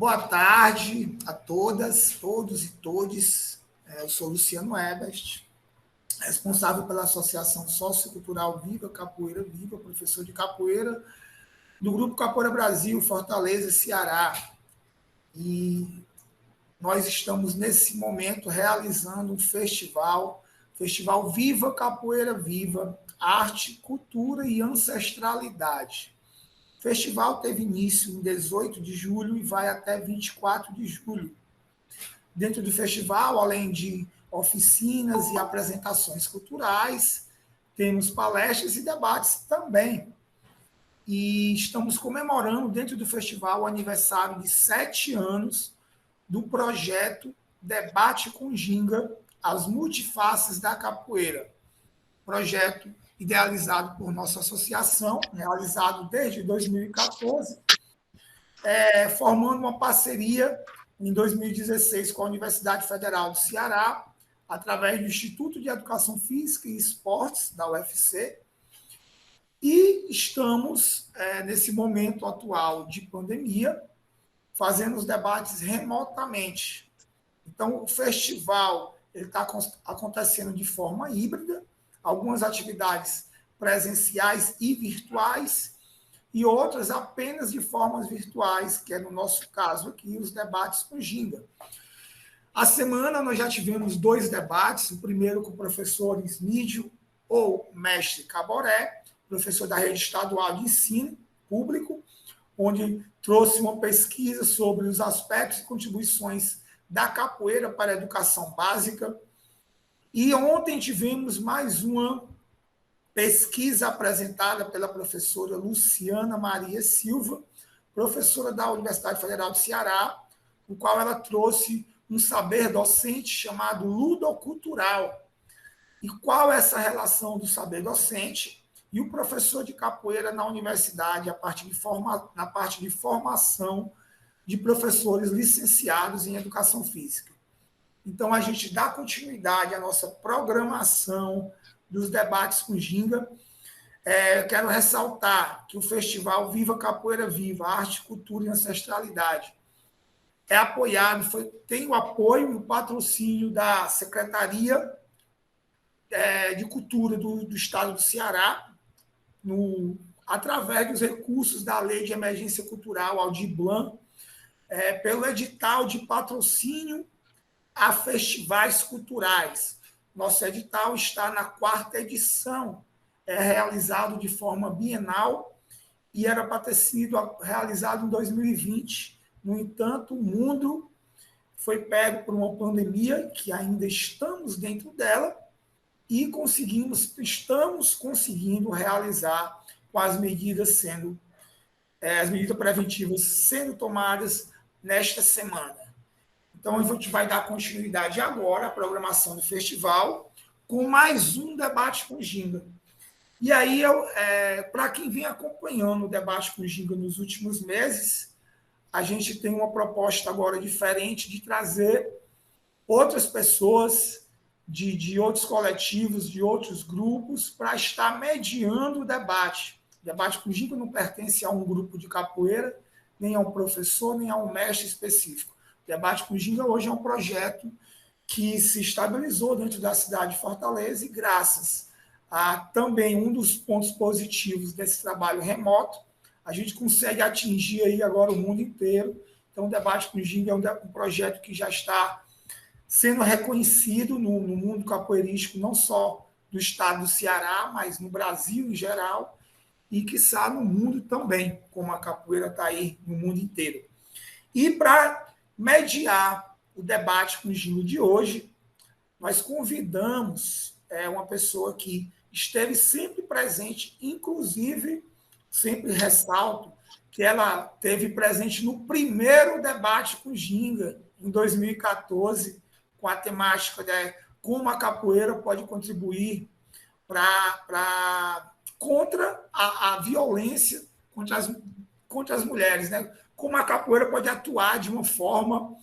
Boa tarde a todas, todos e todes. Eu sou Luciano Ebert, responsável pela Associação Sociocultural Viva Capoeira Viva, professor de capoeira do Grupo Capoeira Brasil, Fortaleza, Ceará. E nós estamos, nesse momento, realizando um festival Viva Capoeira Viva, Arte, Cultura e Ancestralidade. O festival teve início em 18 de julho e vai até 24 de julho. Dentro do festival, além de oficinas e apresentações culturais, temos palestras e debates também. E estamos comemorando, dentro do festival, o aniversário de 7 anos do projeto Debate com Ginga, as multifaces da capoeira. Projeto idealizado por nossa associação, realizado desde 2014, formando uma parceria em 2016 com a Universidade Federal do Ceará, através do Instituto de Educação Física e Esportes, da UFC, e estamos, nesse momento atual de pandemia, fazendo os debates remotamente. Então, o festival está acontecendo de forma híbrida, algumas atividades presenciais e virtuais, e outras apenas de formas virtuais, que é, no nosso caso aqui, os debates com Ginga. A semana nós já tivemos 2 debates, o primeiro com o professor Ismídio, ou mestre Caboré, professor da Rede Estadual de Ensino Público, onde trouxe uma pesquisa sobre os aspectos e contribuições da capoeira para a educação básica. E ontem tivemos mais uma pesquisa apresentada pela professora Luciana Maria Silva, professora da Universidade Federal do Ceará, no qual ela trouxe um saber docente chamado ludocultural. E qual é essa relação do saber docente e o professor de capoeira na universidade, na parte de formação de professores licenciados em educação física. Então, a gente dá continuidade à nossa programação dos debates com Ginga. Quero ressaltar que o festival Viva Capoeira Viva, Arte, Cultura e Ancestralidade é apoiado, tem o apoio e o patrocínio da Secretaria de Cultura do Estado do Ceará, através dos recursos da Lei de Emergência Cultural, Aldir Blanc, pelo edital de patrocínio a festivais culturais. Nosso edital está na 4ª edição, realizado de forma bienal e era para ter sido realizado em 2020. No entanto, o mundo foi pego por uma pandemia, que ainda estamos dentro dela, e estamos conseguindo realizar com as medidas preventivas sendo tomadas nesta semana. Então, a gente vai dar continuidade agora à programação do festival com mais um debate com Ginga. E aí, para quem vem acompanhando o debate com Ginga nos últimos meses, a gente tem uma proposta agora diferente de trazer outras pessoas de outros coletivos, de outros grupos, para estar mediando o debate. O debate com Ginga não pertence a um grupo de capoeira, nem a um professor, nem a um mestre específico. O debate com Ginga hoje é um projeto que se estabilizou dentro da cidade de Fortaleza e, graças a também um dos pontos positivos desse trabalho remoto, a gente consegue atingir aí agora o mundo inteiro. Então, o debate com Ginga é um projeto que já está sendo reconhecido no mundo capoeirístico, não só do estado do Ceará, mas no Brasil em geral, e, quiçá, no mundo também, como a capoeira está aí no mundo inteiro. E, para mediar o debate com o Ginga de hoje, nós convidamos uma pessoa que esteve sempre presente, inclusive, sempre ressalto, que ela esteve presente no primeiro debate com o Ginga, em 2014, com a temática de como a capoeira pode contribuir contra a violência contra as mulheres, né? Como a capoeira pode atuar de uma forma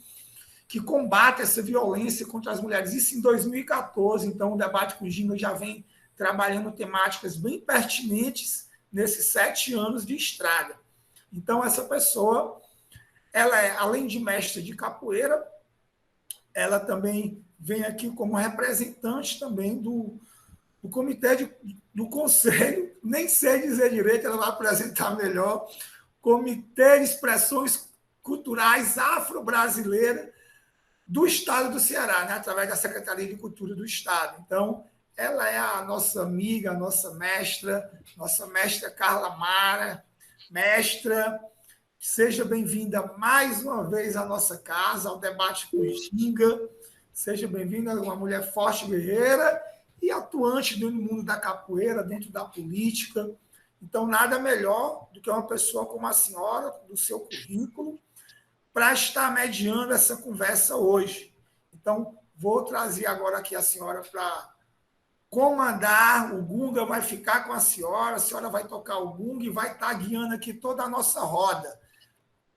que combate essa violência contra as mulheres. Isso em 2014, então o debate com o Ginga já vem trabalhando temáticas bem pertinentes nesses 7 anos de estrada. Então, essa pessoa Ela é, além de mestra de capoeira, ela também vem aqui como representante também do comitê do conselho, nem sei dizer direito, ela vai apresentar melhor, Comitê de Expressões Culturais Afro-Brasileiras do Estado do Ceará, né, através da Secretaria de Cultura do Estado. Então, ela é a nossa amiga, a nossa mestra Carla Mara, mestra, seja bem-vinda mais uma vez à nossa casa, ao debate com Ginga. Seja bem-vinda, uma mulher forte, guerreira e atuante no mundo da capoeira, dentro da política. Então, nada melhor do que uma pessoa como a senhora, do seu currículo, para estar mediando essa conversa hoje. Então, vou trazer agora aqui a senhora para comandar. O Gunga vai ficar com a senhora vai tocar o Gunga e vai estar guiando aqui toda a nossa roda,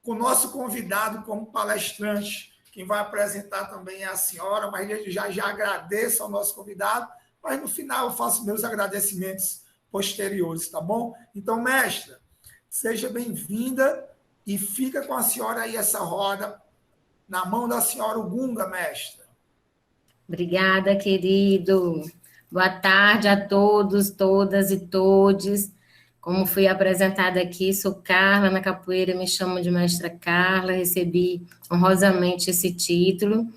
com o nosso convidado como palestrante. Quem vai apresentar também é a senhora, mas já agradeço ao nosso convidado, mas no final eu faço meus agradecimentos posteriores, tá bom? Então, mestra, seja bem-vinda e fica com a senhora aí essa roda, na mão da senhora o Gunga, mestra. Obrigada, querido. Boa tarde a todos, todas e todes. Como fui apresentada aqui, sou Carla, na capoeira me chamam de mestra Carla, recebi honrosamente esse título.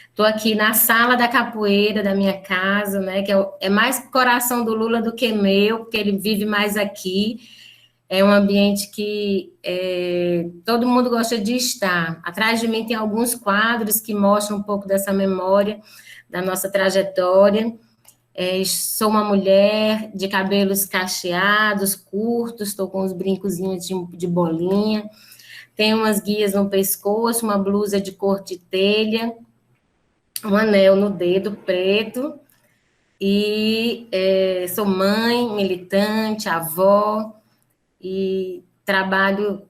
Estou aqui na sala da capoeira da minha casa, né, que é mais coração do Lula do que meu, porque ele vive mais aqui. É um ambiente que todo mundo gosta de estar. Atrás de mim tem alguns quadros que mostram um pouco dessa memória da nossa trajetória. Sou uma mulher de cabelos cacheados, curtos, estou com uns brincozinhos de bolinha, tenho umas guias no pescoço, uma blusa de cor de telha, um anel no dedo preto, e sou mãe, militante, avó, e trabalho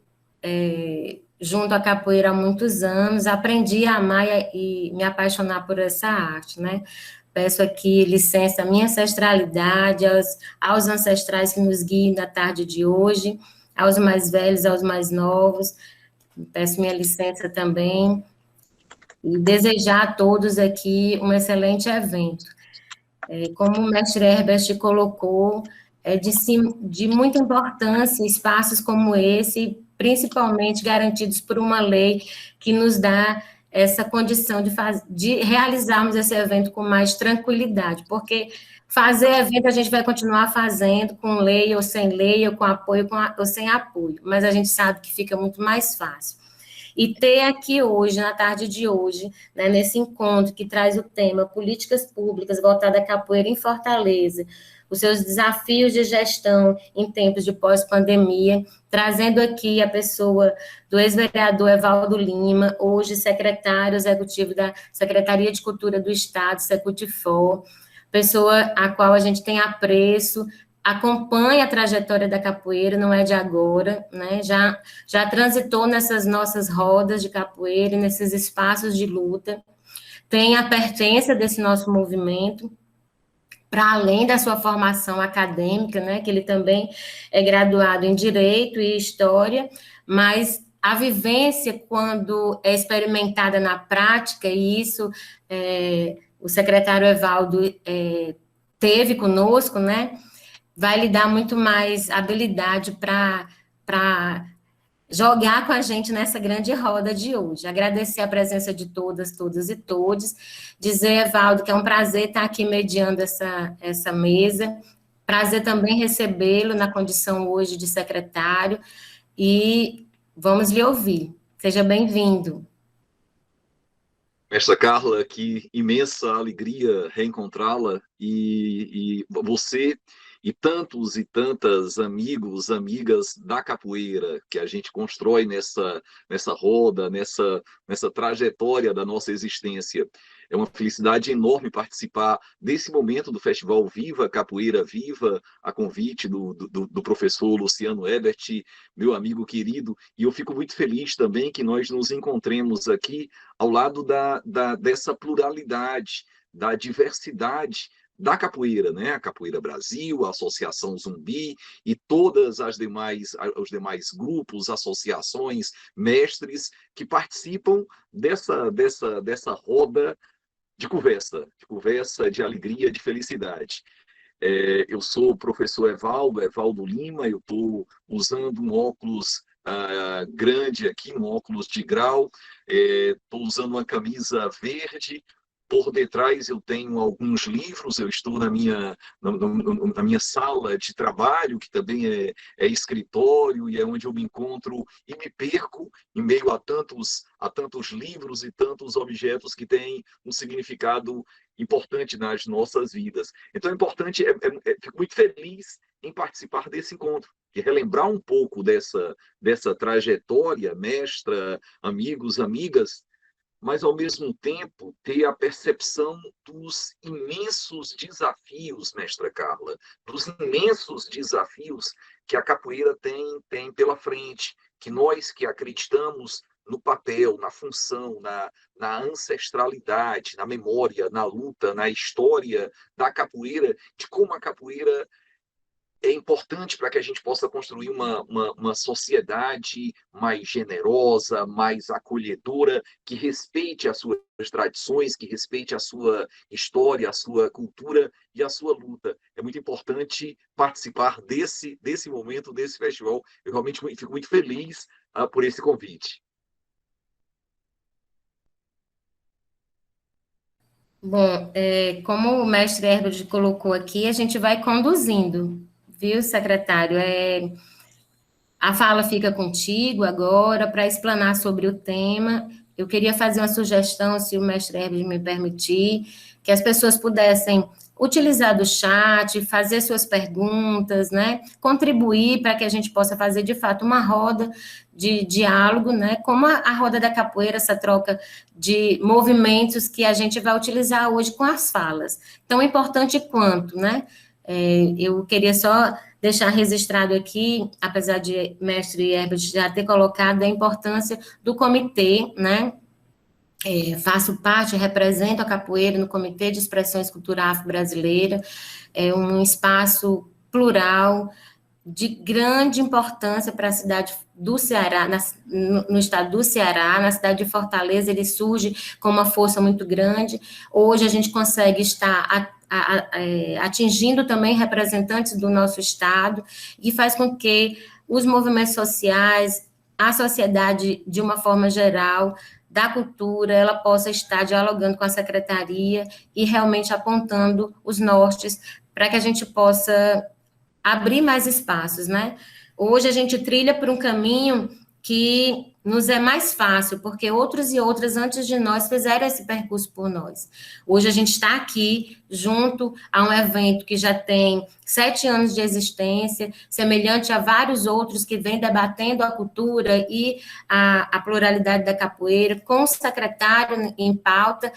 junto à capoeira há muitos anos, aprendi a amar e me apaixonar por essa arte, né? Peço aqui licença à minha ancestralidade, aos ancestrais que nos guiem na tarde de hoje, aos mais velhos, aos mais novos, peço minha licença também, e desejar a todos aqui um excelente evento. Como o mestre Herbert colocou, é de muita importância espaços como esse, principalmente garantidos por uma lei que nos dá essa condição de realizarmos esse evento com mais tranquilidade, porque fazer evento a gente vai continuar fazendo com lei ou sem lei, ou com apoio ou sem apoio, mas a gente sabe que fica muito mais fácil. E ter aqui hoje, na tarde de hoje, né, nesse encontro que traz o tema Políticas Públicas voltada à capoeira em Fortaleza, os seus desafios de gestão em tempos de pós-pandemia, trazendo aqui a pessoa do ex-vereador Evaldo Lima, hoje secretário executivo da Secretaria de Cultura do Estado, Secutifor, pessoa a qual a gente tem apreço, acompanha a trajetória da capoeira, não é de agora, né? Já transitou nessas nossas rodas de capoeira, nesses espaços de luta, tem a pertença desse nosso movimento, para além da sua formação acadêmica, né? Que ele também é graduado em Direito e História, mas a vivência, quando é experimentada na prática, e isso o secretário Evaldo teve conosco, né? Vai lhe dar muito mais habilidade para jogar com a gente nessa grande roda de hoje. Agradecer a presença de todas, todas e todos. Dizer, Evaldo, que é um prazer estar aqui mediando essa mesa. Prazer também recebê-lo na condição hoje de secretário. E vamos lhe ouvir. Seja bem-vindo. Mestra Carla, que imensa alegria reencontrá-la e você e tantos e tantas amigos, amigas da capoeira que a gente constrói nessa roda, nessa trajetória da nossa existência. É uma felicidade enorme participar desse momento do Festival Viva Capoeira Viva, a convite do professor Luciano Ebert, meu amigo querido, e eu fico muito feliz também que nós nos encontremos aqui ao lado dessa pluralidade, da diversidade da capoeira, né? A Capoeira Brasil, a Associação Zumbi e todas as demais, os demais grupos, associações, mestres que participam dessa roda de conversa, de alegria, de felicidade. Eu sou o professor Evaldo Lima, eu estou usando um óculos grande aqui, um óculos de grau, estou usando uma camisa verde, por detrás eu tenho alguns livros, eu estou na minha sala de trabalho, que também é escritório, e é onde eu me encontro e me perco em meio a tantos livros e tantos objetos que têm um significado importante nas nossas vidas. Então é importante, fico muito feliz em participar desse encontro, e relembrar um pouco dessa trajetória, mestra, amigos, amigas, mas, ao mesmo tempo, ter a percepção dos imensos desafios, mestra Carla, dos imensos desafios que a capoeira tem pela frente, que nós que acreditamos no papel, na função, na ancestralidade, na memória, na luta, na história da capoeira, de como a capoeira é importante para que a gente possa construir uma sociedade mais generosa, mais acolhedora, que respeite as suas tradições, que respeite a sua história, a sua cultura e a sua luta. É muito importante participar desse momento, desse festival. Eu realmente fico muito feliz por esse convite. Bom, como o mestre Herbert colocou aqui, a gente vai conduzindo, viu, secretário? A fala fica contigo agora para explanar sobre o tema. Eu queria fazer uma sugestão, se o mestre Herbert me permitir, que as pessoas pudessem utilizar do chat, fazer suas perguntas, né? Contribuir para que a gente possa fazer, de fato, uma roda de diálogo, né? Como a roda da capoeira, essa troca de movimentos que a gente vai utilizar hoje com as falas. Tão importante quanto, né? Eu queria só deixar registrado aqui, apesar de mestre Herbert já ter colocado a importância do comitê, né? Faço parte, represento a capoeira no Comitê de Expressões Cultural Afro-Brasileira, é um espaço plural, de grande importância para a cidade do Ceará, no estado do Ceará, na cidade de Fortaleza, ele surge com uma força muito grande. Hoje a gente consegue estar atingindo também representantes do nosso estado, e faz com que os movimentos sociais, a sociedade de uma forma geral, da cultura, ela possa estar dialogando com a secretaria e realmente apontando os nortes para que a gente possa abrir mais espaços, né? Hoje a gente trilha por um caminho que nos é mais fácil, porque outros e outras antes de nós fizeram esse percurso por nós. Hoje a gente está aqui junto a um evento que já tem 7 anos de existência, semelhante a vários outros que vêm debatendo a cultura e a pluralidade da capoeira, com o secretário em pauta,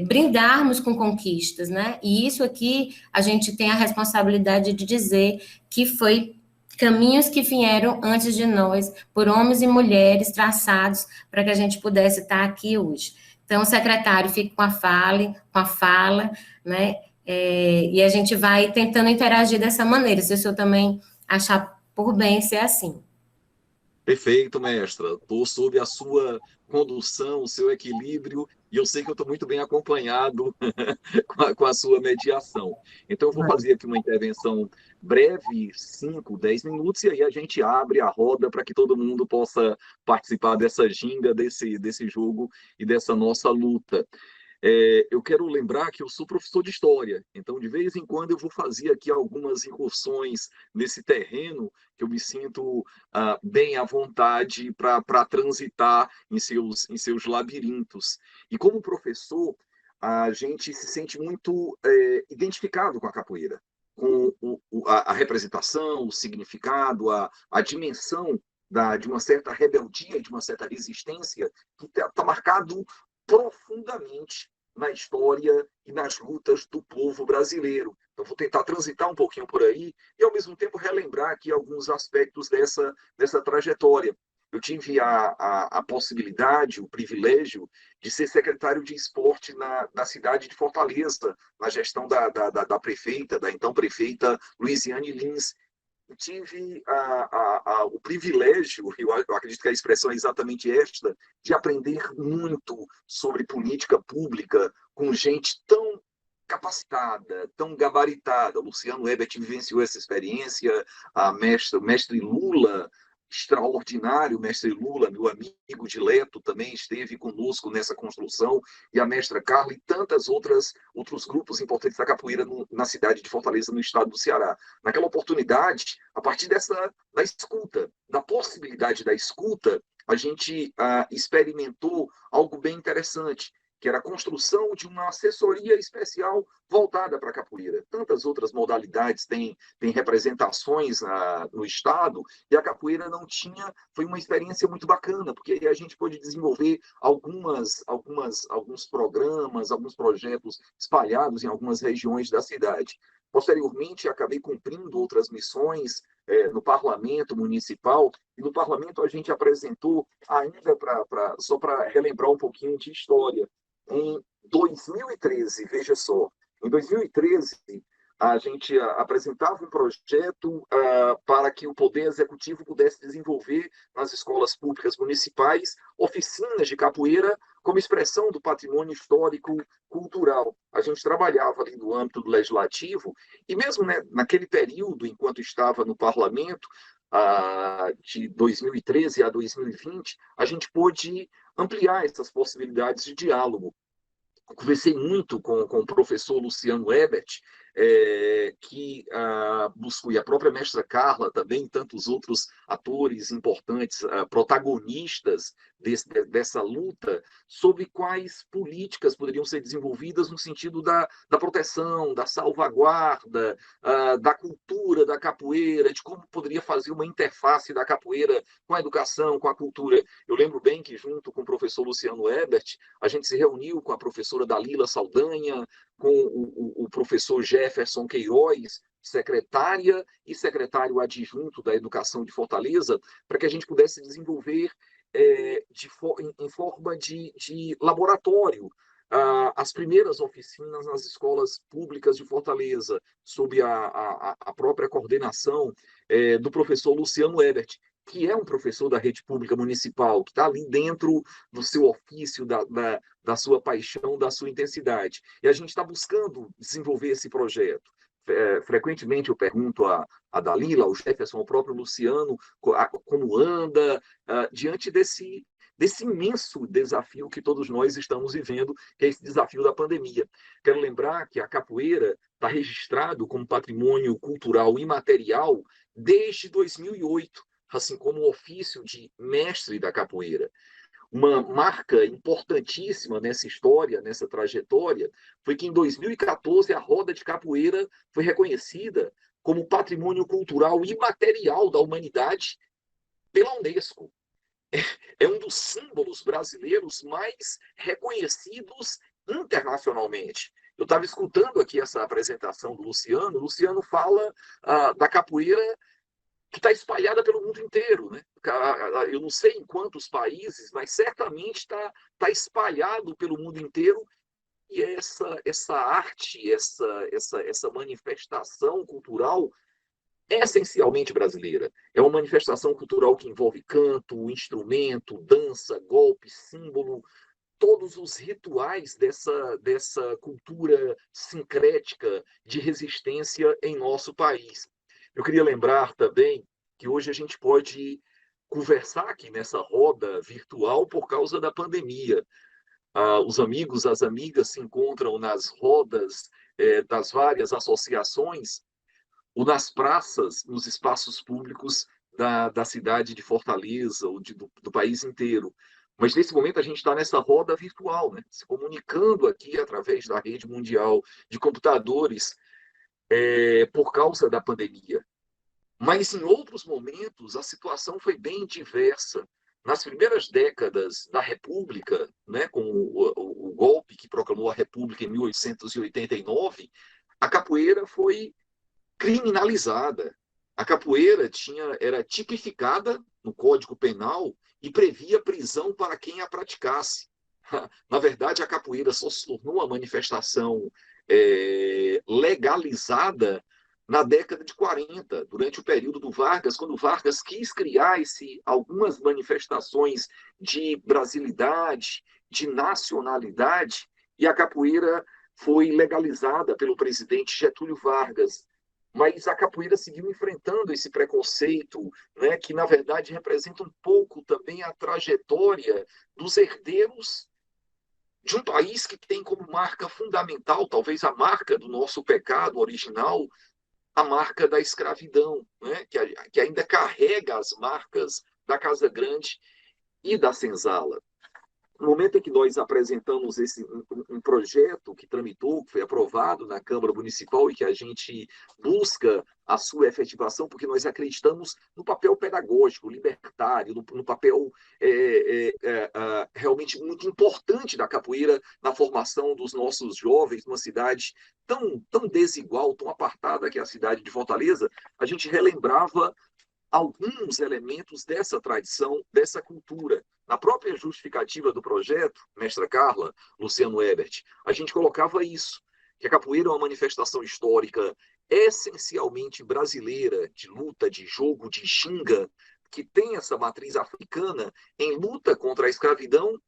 brindarmos com conquistas, né? E isso aqui a gente tem a responsabilidade de dizer que foi caminhos que vieram antes de nós, por homens e mulheres traçados para que a gente pudesse estar aqui hoje. Então, o secretário fica com a fala, né? E a gente vai tentando interagir dessa maneira, se o senhor também achar por bem ser assim. Perfeito, mestra. Estou sob a sua condução, o seu equilíbrio, e eu sei que eu estou muito bem acompanhado com a sua mediação. Então, eu vou fazer aqui uma intervenção breve, 5, 10 minutos, e aí a gente abre a roda para que todo mundo possa participar dessa ginga, desse jogo e dessa nossa luta. Eu quero lembrar que eu sou professor de história, então de vez em quando eu vou fazer aqui algumas incursões nesse terreno que eu me sinto bem à vontade para transitar em seus labirintos. E como professor, a gente se sente muito identificado com a capoeira, com a representação, o significado, a dimensão de uma certa rebeldia, de uma certa resistência, que está marcado profundamente na história e nas lutas do povo brasileiro. Então, vou tentar transitar um pouquinho por aí e, ao mesmo tempo, relembrar aqui alguns aspectos dessa trajetória. eu tive a possibilidade, o privilégio de ser secretário de esporte na cidade de Fortaleza, na gestão da prefeita, da então prefeita Luiziane Lins. Eu tive o privilégio, eu acredito que a expressão é exatamente esta, de aprender muito sobre política pública com gente tão capacitada, tão gabaritada. O Luciano Ebert vivenciou essa experiência, o mestre Lula, extraordinário mestre Lula, meu amigo dileto, também esteve conosco nessa construção, e a mestra Carla e tantas outros grupos importantes da capoeira na cidade de Fortaleza, no estado do Ceará. Naquela oportunidade, a partir da escuta, da possibilidade da escuta, a gente experimentou algo bem interessante, que era a construção de uma assessoria especial voltada para a capoeira. Tantas outras modalidades têm representações no Estado, e a capoeira não tinha. Foi uma experiência muito bacana, porque aí a gente pôde desenvolver alguns programas, alguns projetos espalhados em algumas regiões da cidade. Posteriormente, acabei cumprindo outras missões no parlamento municipal, e no parlamento a gente apresentou, ainda só para relembrar um pouquinho de história, em 2013, veja só, em 2013, a gente apresentava um projeto para que o Poder Executivo pudesse desenvolver nas escolas públicas municipais oficinas de capoeira como expressão do patrimônio histórico cultural. A gente trabalhava ali no âmbito do Legislativo, e mesmo, né, naquele período, enquanto estava no Parlamento, de 2013 a 2020, a gente pôde ampliar essas possibilidades de diálogo. Eu conversei muito com o professor Luciano Ebert, que buscou, e a própria mestra Carla também, tantos outros atores importantes, protagonistas dessa luta, sobre quais políticas poderiam ser desenvolvidas no sentido da proteção, da salvaguarda, da cultura da capoeira, de como poderia fazer uma interface da capoeira com a educação, com a cultura. Eu lembro bem que, junto com o professor Luciano Ebert, a gente se reuniu com a professora Dalila Saldanha, com o professor Jefferson Queiroz, secretária e secretário adjunto da Educação de Fortaleza, para que a gente pudesse desenvolver em forma de laboratório as primeiras oficinas nas escolas públicas de Fortaleza, sob a própria coordenação do professor Luciano Ebert, que é um professor da rede pública municipal, que está ali dentro do seu ofício, da sua paixão, da sua intensidade. E a gente está buscando desenvolver esse projeto. Frequentemente eu pergunto a Dalila, ao Jefferson, ao próprio Luciano, como anda, diante desse imenso desafio que todos nós estamos vivendo, que é esse desafio da pandemia. Quero lembrar que a capoeira está registrado como patrimônio cultural imaterial desde 2008, assim como o ofício de mestre da capoeira. Uma marca importantíssima nessa história, nessa trajetória, foi que em 2014 a roda de capoeira foi reconhecida como patrimônio cultural imaterial da humanidade pela Unesco. É um dos símbolos brasileiros mais reconhecidos internacionalmente. Eu estava escutando aqui essa apresentação do Luciano. O Luciano fala da capoeira que está espalhada pelo mundo inteiro, né? Eu não sei em quantos países, mas certamente está espalhado pelo mundo inteiro. E essa arte, essa manifestação cultural é essencialmente brasileira. É uma manifestação cultural que envolve canto, instrumento, dança, golpe, símbolo, todos os rituais dessa cultura sincrética de resistência em nosso país. Eu queria lembrar também que hoje a gente pode conversar aqui nessa roda virtual por causa da pandemia. Os amigos, as amigas se encontram nas rodas das várias associações, ou nas praças, nos espaços públicos da cidade de Fortaleza ou do país inteiro. Mas, nesse momento, a gente está nessa roda virtual, né? Se comunicando aqui através da rede mundial de computadores por causa da pandemia. Mas, em outros momentos, a situação foi bem diversa. Nas primeiras décadas da República, né, com o golpe que proclamou a República em 1889, a capoeira foi criminalizada. A capoeira era tipificada no Código Penal e previa prisão para quem a praticasse. Na verdade, a capoeira só se tornou uma manifestação legalizada na década de 40, durante o período do Vargas, quando Vargas quis criar algumas manifestações de brasilidade, de nacionalidade, e a capoeira foi legalizada pelo presidente Getúlio Vargas. Mas a capoeira seguiu enfrentando esse preconceito, né, que, na verdade, representa um pouco também a trajetória dos herdeiros de um país que tem como marca fundamental, talvez a marca do nosso pecado original, a marca da escravidão, né, que ainda carrega as marcas da Casa Grande e da Senzala. No momento em que nós apresentamos um projeto que tramitou, que foi aprovado na Câmara Municipal e que a gente busca a sua efetivação, porque nós acreditamos no papel pedagógico, libertário, no papel realmente muito importante da capoeira na formação dos nossos jovens numa cidade tão desigual, tão apartada que é a cidade de Fortaleza, a gente relembrava alguns elementos dessa tradição, dessa cultura. Na própria justificativa do projeto, mestra Carla, Luciano Ebert, a gente colocava isso, que a capoeira é uma manifestação histórica essencialmente brasileira, de luta, de jogo, de ginga, que tem essa matriz africana em luta contra a escravidão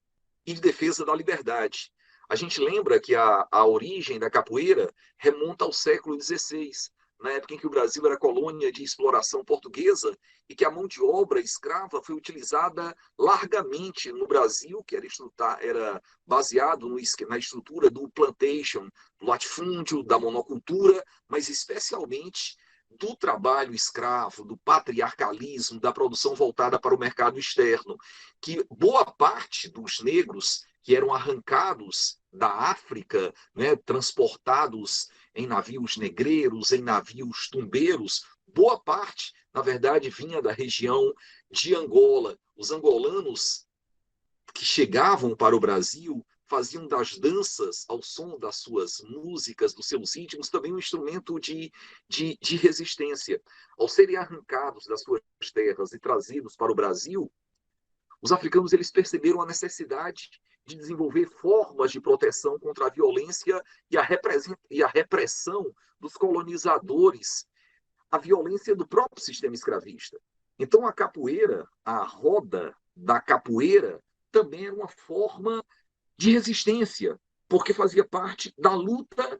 e de defesa da liberdade. A gente lembra que a origem da capoeira remonta ao século XVI, na época em que o Brasil era colônia de exploração portuguesa e que a mão de obra escrava foi utilizada largamente no Brasil, que era baseado na estrutura do plantation, do latifúndio, da monocultura, mas especialmente do trabalho escravo, do patriarcalismo, da produção voltada para o mercado externo, que boa parte dos negros que eram arrancados da África, né, transportados em navios negreiros, em navios tumbeiros, boa parte, na verdade, vinha da região de Angola. Os angolanos que chegavam para o Brasil faziam das danças, ao som das suas músicas, dos seus ritmos, também um instrumento de resistência. Ao serem arrancados das suas terras e trazidos para o Brasil, os africanos eles perceberam a necessidade de desenvolver formas de proteção contra a violência e a repressão dos colonizadores, a violência do próprio sistema escravista. Então, a capoeira, a roda da capoeira, também era uma forma de resistência, porque fazia parte da luta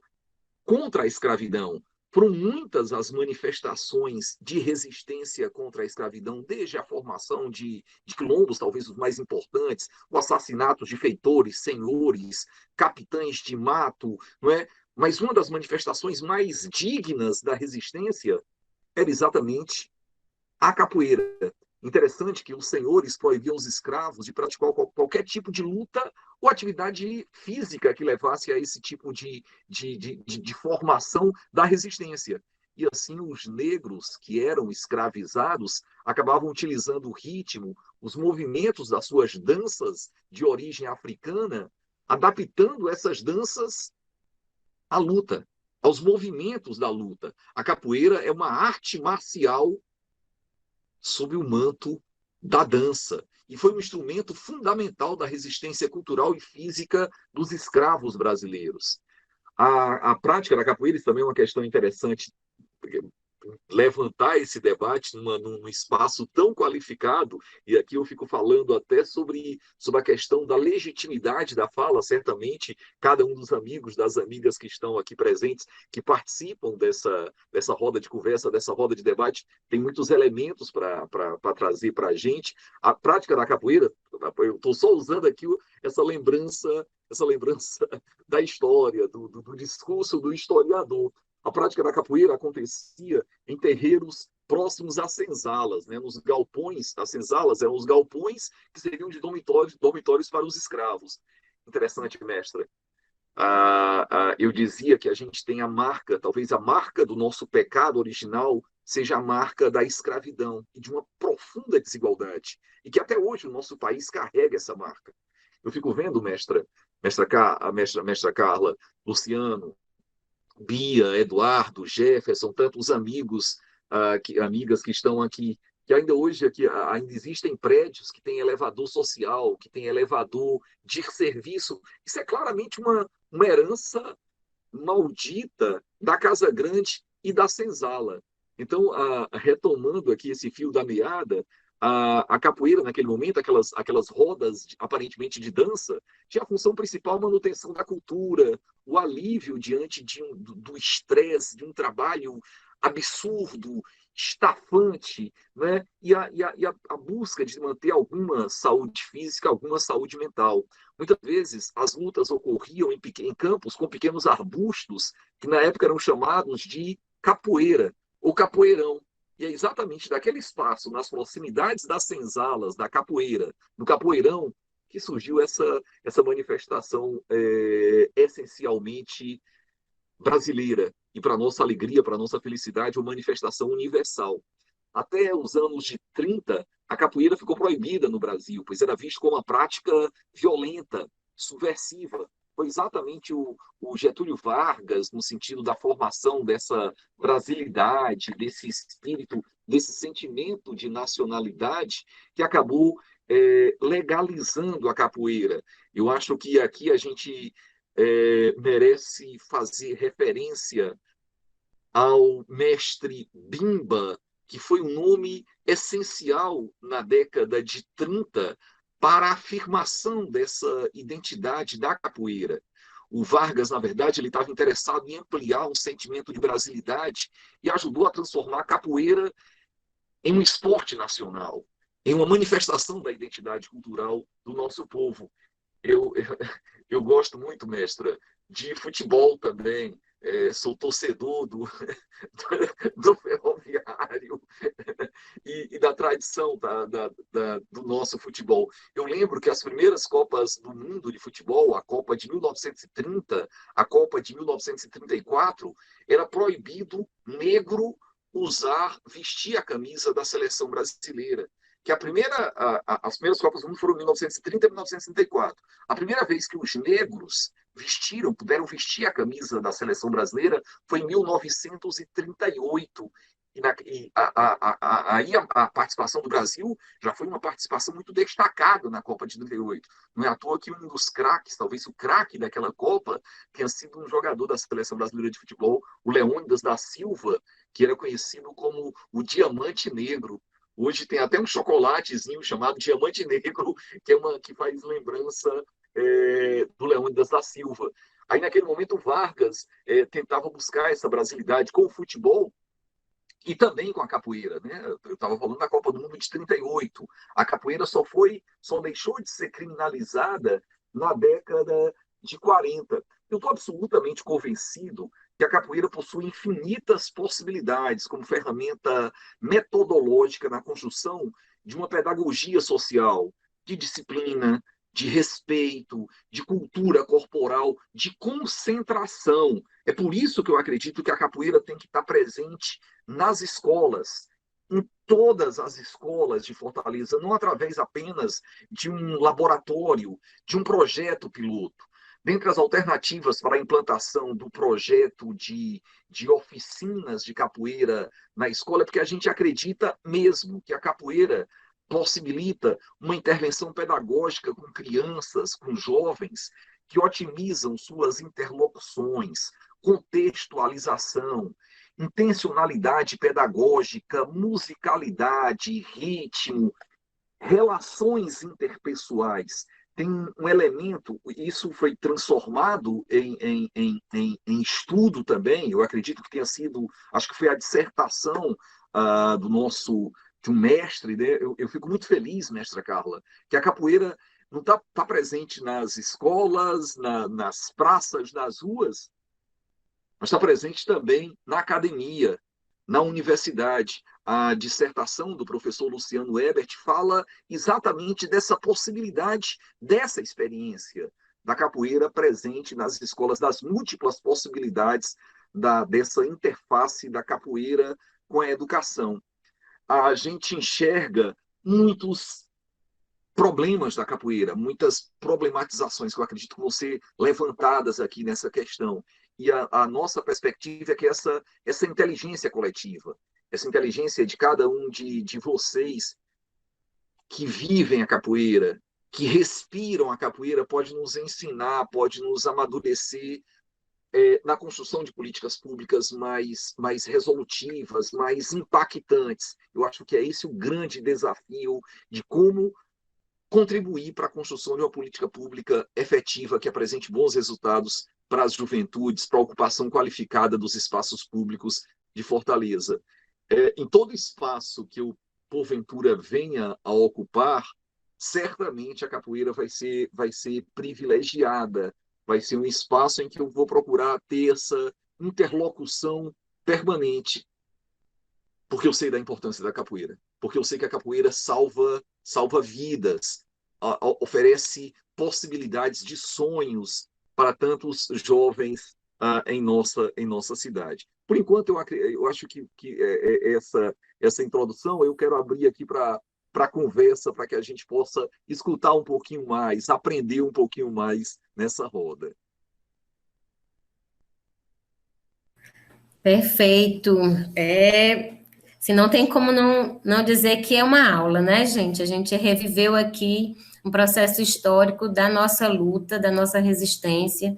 contra a escravidão. Foram muitas as manifestações de resistência contra a escravidão, desde a formação de quilombos, talvez os mais importantes, o assassinato de feitores, senhores, capitães de mato, não é? Mas uma das manifestações mais dignas da resistência era exatamente a capoeira. Interessante que os senhores proibiam os escravos de praticar qualquer tipo de luta ou atividade física que levasse a esse tipo de formação da resistência. E assim os negros que eram escravizados acabavam utilizando o ritmo, os movimentos das suas danças de origem africana, adaptando essas danças à luta, aos movimentos da luta. A capoeira é uma arte marcial sob o manto da dança. E foi um instrumento fundamental da resistência cultural e física dos escravos brasileiros. A prática da capoeira, isso também é uma questão interessante, levantar esse debate num espaço tão qualificado, e aqui eu fico falando até sobre a questão da legitimidade da fala, certamente cada um dos amigos, das amigas que estão aqui presentes, que participam dessa roda de conversa, dessa roda de debate, tem muitos elementos para trazer para a gente. A prática da capoeira, eu estou só usando aqui essa lembrança da história, do discurso do historiador. A prática da capoeira acontecia em terreiros próximos às senzalas, né? Nos galpões. As senzalas eram os galpões que serviam de dormitórios para os escravos. Interessante, mestra. Eu dizia que a gente tem a marca, talvez a marca do nosso pecado original seja a marca da escravidão e de uma profunda desigualdade, e que até hoje o nosso país carrega essa marca. Eu fico vendo, mestra Carla, Luciano, Bia, Eduardo, Jefferson, tantos amigos, amigas que estão aqui que ainda hoje aqui ainda existem prédios que têm elevador social, que têm elevador de serviço. Isso é claramente uma herança maldita da Casa Grande e da senzala. Então, retomando aqui esse fio da meada, a capoeira, naquele momento, aquelas rodas aparentemente de dança, tinha a função principal a manutenção da cultura, o alívio diante do estresse, de um trabalho absurdo, estafante, né? E a busca de manter alguma saúde física, alguma saúde mental. Muitas vezes as lutas ocorriam em campos com pequenos arbustos, que na época eram chamados de capoeira ou capoeirão. E é exatamente daquele espaço, nas proximidades das senzalas, da capoeira, do capoeirão, que surgiu essa manifestação essencialmente brasileira. E para nossa alegria, para nossa felicidade, uma manifestação universal. Até os anos de 30, a capoeira ficou proibida no Brasil, pois era vista como uma prática violenta, subversiva. Foi exatamente o Getúlio Vargas, no sentido da formação dessa brasilidade, desse espírito, desse sentimento de nacionalidade, que acabou legalizando a capoeira. Eu acho que aqui a gente merece fazer referência ao mestre Bimba, que foi um nome essencial na década de 30 para a afirmação dessa identidade da capoeira. O Vargas, na verdade, ele estava interessado em ampliar um sentimento de brasilidade e ajudou a transformar a capoeira em um esporte nacional, em uma manifestação da identidade cultural do nosso povo. Eu gosto muito, mestra, de futebol também. Sou torcedor do Ferroviário e da tradição do nosso futebol. Eu lembro que as primeiras Copas do Mundo de futebol, a Copa de 1930, a Copa de 1934, era proibido negro vestir a camisa da seleção brasileira. Que as primeiras Copas do Mundo foram em 1930 e 1934. A primeira vez que os negros puderam vestir a camisa da seleção brasileira foi em 1938. Aí a participação do Brasil já foi uma participação muito destacada na Copa de 38. Não é à toa que um dos craques, talvez o craque daquela Copa, tenha sido um jogador da seleção brasileira de futebol, o Leônidas da Silva, que era conhecido como o Diamante Negro. Hoje tem até um chocolatezinho chamado Diamante Negro, que faz lembrança do Leônidas da Silva. Aí, naquele momento, o Vargas tentava buscar essa brasilidade com o futebol e também com a capoeira, né? Eu estava falando da Copa do Mundo de 38. A capoeira só deixou de ser criminalizada na década de 40. Eu estou absolutamente convencido que a capoeira possui infinitas possibilidades como ferramenta metodológica na construção de uma pedagogia social, de disciplina, de respeito, de cultura corporal, de concentração. É por isso que eu acredito que a capoeira tem que estar presente nas escolas, em todas as escolas de Fortaleza, não através apenas de um laboratório, de um projeto piloto. Dentre as alternativas para a implantação do projeto de oficinas de capoeira na escola, é porque a gente acredita mesmo que a capoeira possibilita uma intervenção pedagógica com crianças, com jovens, que otimizam suas interlocuções, contextualização, intencionalidade pedagógica, musicalidade, ritmo, relações interpessoais. Tem um elemento, isso foi transformado em estudo também, eu acredito que tenha sido, acho que foi a dissertação de um mestre, né? Eu fico muito feliz, mestra Carla, que a capoeira não está presente nas escolas, nas praças, nas ruas, mas está presente também na academia, na universidade. A dissertação do professor Luciano Ebert fala exatamente dessa possibilidade, dessa experiência da capoeira presente nas escolas, das múltiplas possibilidades dessa interface da capoeira com a educação. A gente enxerga muitos problemas da capoeira, muitas problematizações que eu acredito que vão ser levantadas aqui nessa questão. E a nossa perspectiva é que essa inteligência coletiva, essa inteligência de cada um de vocês que vivem a capoeira, que respiram a capoeira, pode nos ensinar, pode nos amadurecer na construção de políticas públicas mais resolutivas, mais impactantes. Eu acho que é esse o grande desafio de como contribuir para a construção de uma política pública efetiva que apresente bons resultados para as juventudes, para a ocupação qualificada dos espaços públicos de Fortaleza. Em todo espaço que eu, porventura, venha a ocupar, certamente a capoeira vai ser privilegiada, vai ser um espaço em que eu vou procurar ter essa interlocução permanente, porque eu sei da importância da capoeira, porque eu sei que a capoeira salva vidas, oferece possibilidades de sonhos para tantos jovens em nossa cidade. Por enquanto, eu acho que essa introdução eu quero abrir aqui para a conversa, para que a gente possa escutar um pouquinho mais, aprender um pouquinho mais nessa roda. Perfeito. Se não tem como não dizer que é uma aula, né, gente? A gente reviveu aqui um processo histórico da nossa luta, da nossa resistência,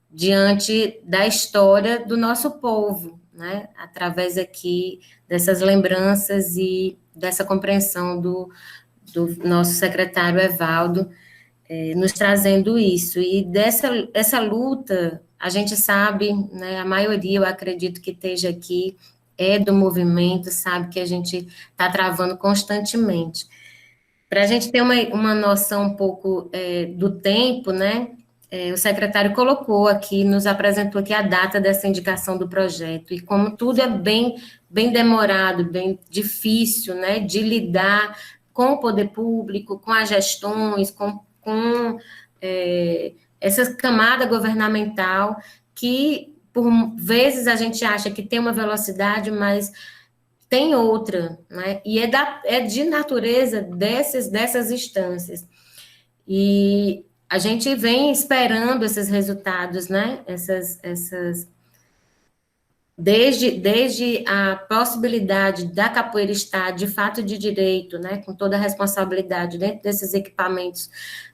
diante da história do nosso povo, né? Através aqui dessas lembranças e dessa compreensão do nosso secretário Evaldo, nos trazendo isso. E essa luta, a gente sabe, né, a maioria, eu acredito que esteja aqui, é do movimento, sabe que a gente está travando constantemente. Para a gente ter uma noção um pouco do tempo, né, o secretário colocou aqui, nos apresentou aqui a data dessa indicação do projeto, e como tudo é bem demorado, bem difícil, né, de lidar com o poder público, com as gestões, com essa camada governamental, que por vezes a gente acha que tem uma velocidade, mas tem outra, né? E é de natureza dessas instâncias. E a gente vem esperando esses resultados, né? Desde a possibilidade da capoeira estar de fato de direito, né, com toda a responsabilidade dentro desses equipamentos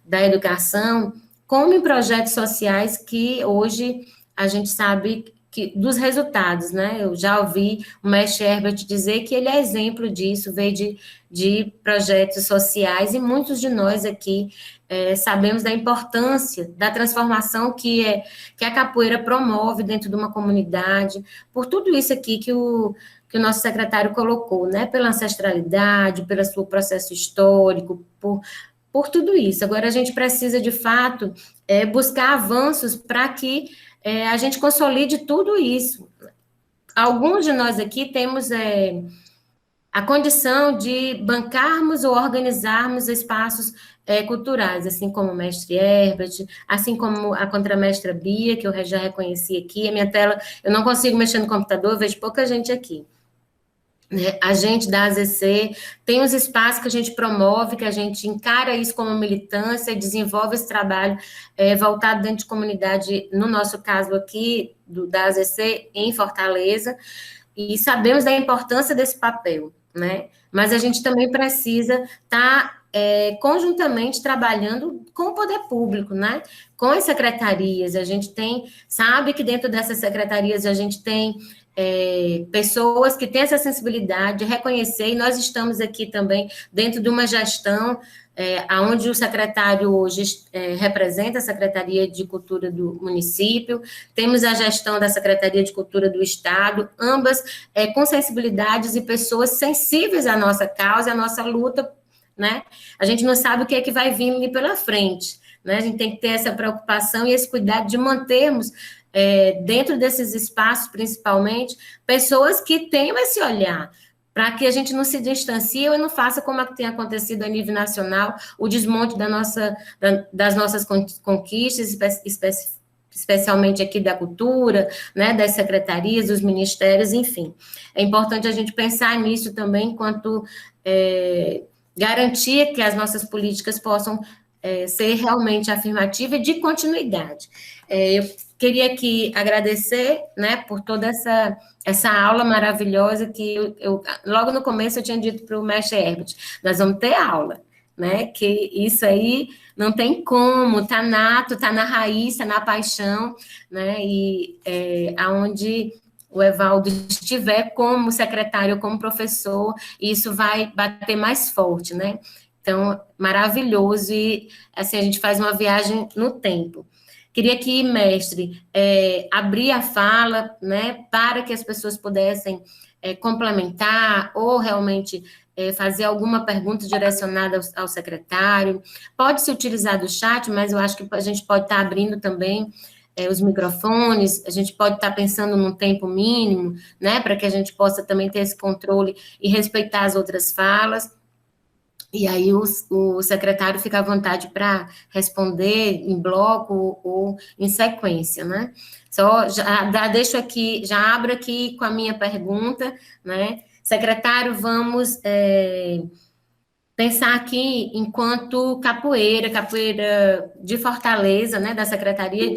da educação, como em projetos sociais que hoje a gente sabe que, dos resultados, né? Eu já ouvi o mestre Herbert dizer que ele é exemplo disso, veio de projetos sociais, e muitos de nós aqui sabemos da importância da transformação que a capoeira promove dentro de uma comunidade, por tudo isso aqui que o nosso secretário colocou, né? Pela ancestralidade, pelo seu processo histórico, por tudo isso. Agora, a gente precisa, de fato, buscar avanços para que a gente consolide tudo isso. Alguns de nós aqui temos a condição de bancarmos ou organizarmos espaços culturais, assim como o mestre Herbert, assim como a contramestra Bia, que eu já reconheci aqui. A minha tela, eu não consigo mexer no computador, vejo pouca gente aqui. A gente da AZC tem os espaços que a gente promove, que a gente encara isso como militância e desenvolve esse trabalho voltado dentro de comunidade, no nosso caso aqui, da AZC em Fortaleza, e sabemos da importância desse papel, né? Mas a gente também precisa estar conjuntamente trabalhando com o poder público, né? Com as secretarias. A gente sabe que dentro dessas secretarias a gente tem pessoas que têm essa sensibilidade de reconhecer, e nós estamos aqui também dentro de uma gestão onde o secretário hoje representa a Secretaria de Cultura do município, temos a gestão da Secretaria de Cultura do Estado, ambas com sensibilidades e pessoas sensíveis à nossa causa, à nossa luta, né? A gente não sabe o que é que vai vir ali pela frente, né? A gente tem que ter essa preocupação e esse cuidado de mantermos dentro desses espaços, principalmente, pessoas que tenham esse olhar, para que a gente não se distancie e não faça como tem acontecido a nível nacional, o desmonte das nossas conquistas, especialmente aqui da cultura, né, das secretarias, dos ministérios, enfim. É importante a gente pensar nisso também, enquanto garantir que as nossas políticas possam ser realmente afirmativas e de continuidade. Eu queria aqui agradecer, né, por toda essa aula maravilhosa que logo no começo eu tinha dito para o mestre Herbert, nós vamos ter aula, né, que isso aí não tem como, tá nato, tá na raiz, tá na paixão, né, e aonde o Evaldo estiver como secretário, como professor, isso vai bater mais forte, né, então, maravilhoso, e assim, a gente faz uma viagem no tempo. Queria que, mestre, abrir a fala, né, para que as pessoas pudessem complementar ou realmente fazer alguma pergunta direcionada ao secretário. Pode-se utilizar do chat, mas eu acho que a gente pode estar abrindo também os microfones, a gente pode estar pensando num tempo mínimo, né, para que a gente possa também ter esse controle e respeitar as outras falas. E aí o secretário fica à vontade para responder em bloco ou em sequência, né? Só já deixo aqui, já abro aqui com a minha pergunta, né? Secretário, vamos pensar aqui enquanto capoeira de Fortaleza, né? Da Secretaria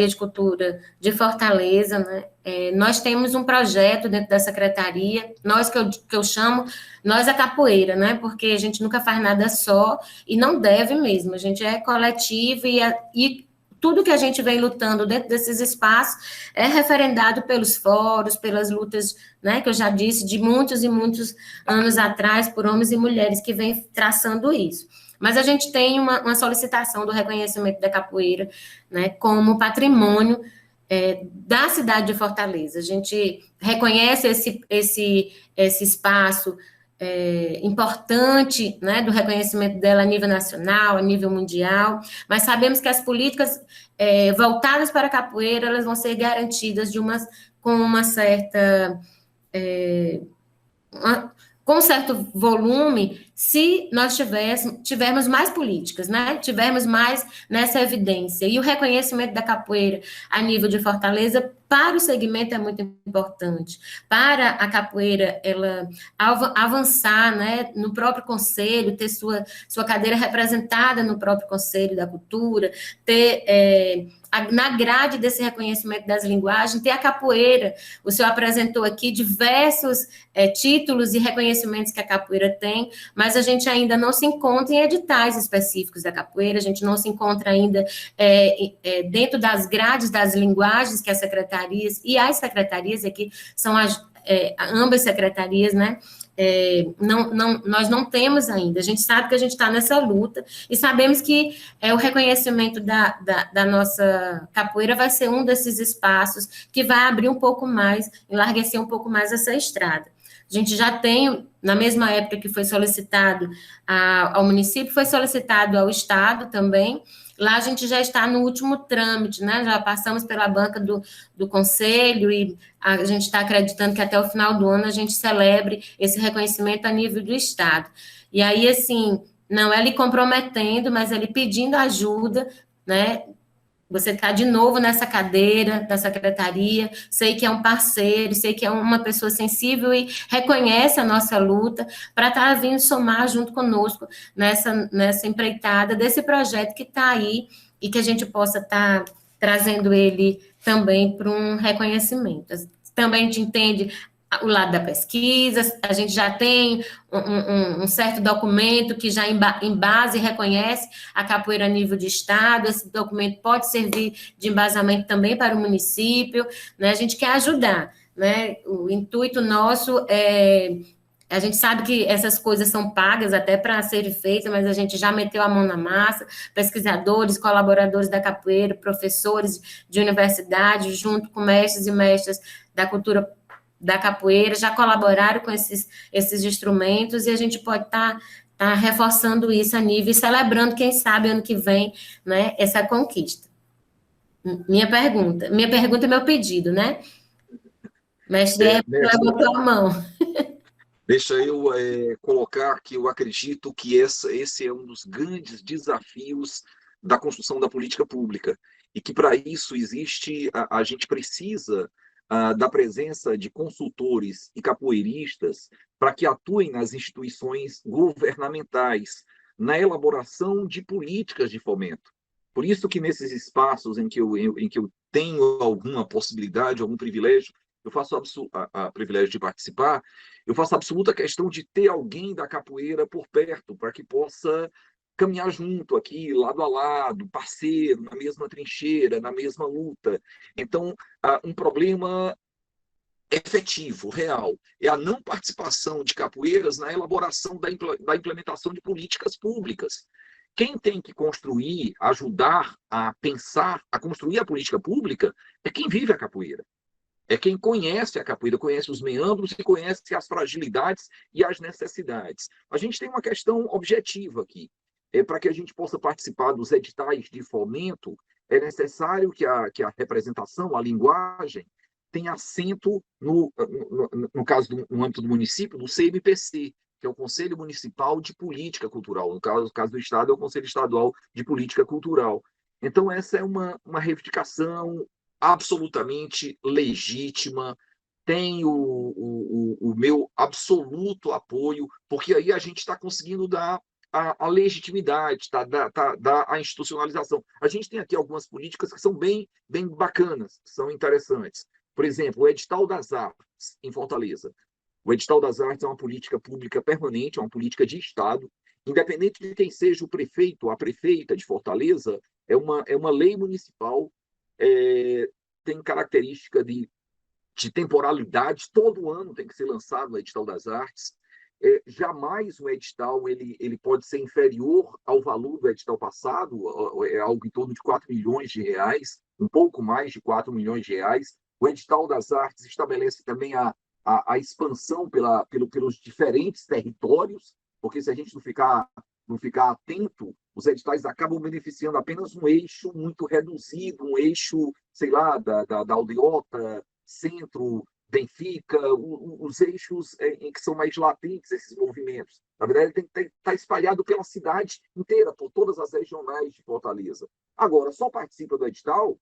de Cultura de Fortaleza, né? Nós temos um projeto dentro da secretaria, nós que eu chamo, nós a capoeira, né? Porque a gente nunca faz nada só e não deve mesmo, a gente é coletivo e tudo que a gente vem lutando dentro desses espaços é referendado pelos fóruns, pelas lutas, né, que eu já disse, de muitos e muitos anos atrás, por homens e mulheres que vêm traçando isso. Mas a gente tem uma solicitação do reconhecimento da capoeira, né, como patrimônio da cidade de Fortaleza. A gente reconhece esse espaço importante, né, do reconhecimento dela a nível nacional, a nível mundial, mas sabemos que as políticas voltadas para a capoeira, elas vão ser garantidas com uma certa com um certo volume, se nós tivermos mais políticas, né? Tivermos mais nessa evidência. E o reconhecimento da capoeira a nível de Fortaleza para o segmento é muito importante. Para a capoeira, ela avançar, né, no próprio conselho, ter sua cadeira representada no próprio Conselho da Cultura, ter na grade desse reconhecimento das linguagens, ter a capoeira. O senhor apresentou aqui diversos títulos e reconhecimentos que a capoeira tem, mas a gente ainda não se encontra em editais específicos da capoeira, a gente não se encontra ainda dentro das grades das linguagens que as secretarias, e as secretarias aqui são ambas secretarias, né? Nós não temos ainda, a gente sabe que a gente está nessa luta, e sabemos que o reconhecimento da nossa capoeira vai ser um desses espaços que vai abrir um pouco mais, enlarguecer um pouco mais essa estrada. A gente já tem, na mesma época que foi solicitado ao município, foi solicitado ao Estado também. Lá a gente já está no último trâmite, né? Já passamos pela banca do Conselho e a gente está acreditando que até o final do ano a gente celebre esse reconhecimento a nível do Estado. E aí, assim, não é lhe comprometendo, mas é lhe pedindo ajuda, né? Você está de novo nessa cadeira da secretaria, sei que é um parceiro, sei que é uma pessoa sensível e reconhece a nossa luta para estar vindo somar junto conosco nessa empreitada desse projeto que está aí e que a gente possa estar trazendo ele também para um reconhecimento. Também a gente entende o lado da pesquisa, a gente já tem um certo documento que já em base reconhece a capoeira a nível de estado, esse documento pode servir de embasamento também para o município, né? A gente quer ajudar, né? O intuito nosso a gente sabe que essas coisas são pagas até para serem feitas, mas a gente já meteu a mão na massa, pesquisadores, colaboradores da capoeira, professores de universidade, junto com mestres e mestras da cultura da capoeira, já colaboraram com esses instrumentos, e a gente pode estar reforçando isso a nível e celebrando, quem sabe, ano que vem, né, essa conquista. Minha pergunta é meu pedido, né? Mestre, levantou a mão. Deixa eu colocar que eu acredito que esse é um dos grandes desafios da construção da política pública, e que para isso a gente precisa da presença de consultores e capoeiristas para que atuem nas instituições governamentais, na elaboração de políticas de fomento. Por isso que nesses espaços em que eu tenho alguma possibilidade, algum privilégio, eu faço a privilégio de participar, eu faço absoluta questão de ter alguém da capoeira por perto, para que possa caminhar junto aqui, lado a lado, parceiro, na mesma trincheira, na mesma luta. Então, um problema efetivo, real, é a não participação de capoeiras na elaboração da implementação de políticas públicas. Quem tem que construir, ajudar a pensar, a construir a política pública, é quem vive a capoeira. É quem conhece a capoeira, conhece os meandros e conhece as fragilidades e as necessidades. A gente tem uma questão objetiva aqui. Para que a gente possa participar dos editais de fomento, é necessário que a representação, a linguagem, tenha assento, no caso, no âmbito do município, no CMPC, que é o Conselho Municipal de Política Cultural. No caso do Estado, é o Conselho Estadual de Política Cultural. Então, essa é uma reivindicação absolutamente legítima, tem o meu absoluto apoio, porque aí a gente está conseguindo dar a legitimidade, dar a institucionalização. A gente tem aqui algumas políticas que são bem bacanas, são interessantes. Por exemplo, o Edital das Artes, em Fortaleza. O Edital das Artes é uma política pública permanente, é uma política de Estado. Independente de quem seja o prefeito ou a prefeita de Fortaleza, é uma lei municipal, tem característica de temporalidade, todo ano tem que ser lançado o Edital das Artes. Jamais um edital ele pode ser inferior ao valor do edital passado, é algo em torno de 4 milhões de reais, um pouco mais de 4 milhões de reais. O Edital das Artes estabelece também a expansão pelos diferentes territórios, porque se a gente não ficar atento, os editais acabam beneficiando apenas um eixo muito reduzido, um eixo, sei lá, da aldeota, centro, Benfica, os eixos em que são mais latentes esses movimentos. Na verdade, ele tem que estar espalhado pela cidade inteira, por todas as regionais de Fortaleza. Agora, só participa do edital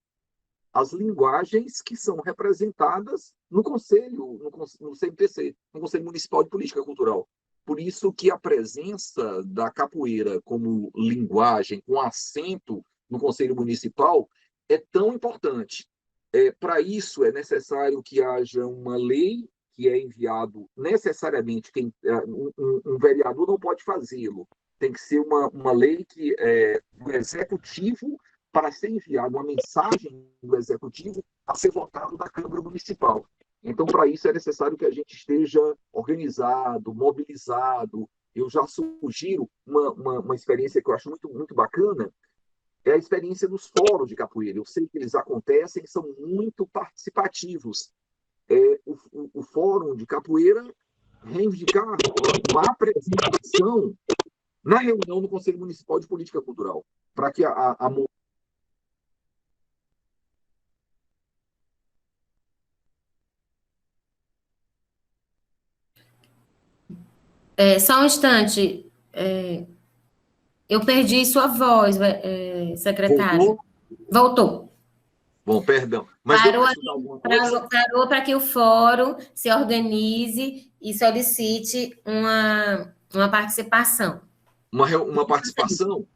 as linguagens que são representadas no Conselho, no CMPC, no Conselho Municipal de Política Cultural. Por isso que a presença da capoeira como linguagem, com assento no Conselho Municipal, é tão importante. Para isso, é necessário que haja uma lei que é enviado necessariamente, um vereador não pode fazê-lo, tem que ser uma lei que do Executivo, para ser enviada uma mensagem do Executivo a ser votado da Câmara Municipal. Então, para isso, é necessário que a gente esteja organizado, mobilizado. Eu já sugiro uma experiência que eu acho muito bacana, é a experiência dos fóruns de capoeira. Eu sei que eles acontecem, são muito participativos. O fórum de capoeira reivindicar uma apresentação na reunião do Conselho Municipal de Política Cultural, para que Só um instante. Eu perdi sua voz, secretário. Voltou. Bom, perdão. Mas parou para que o fórum se organize e solicite uma participação. Uma participação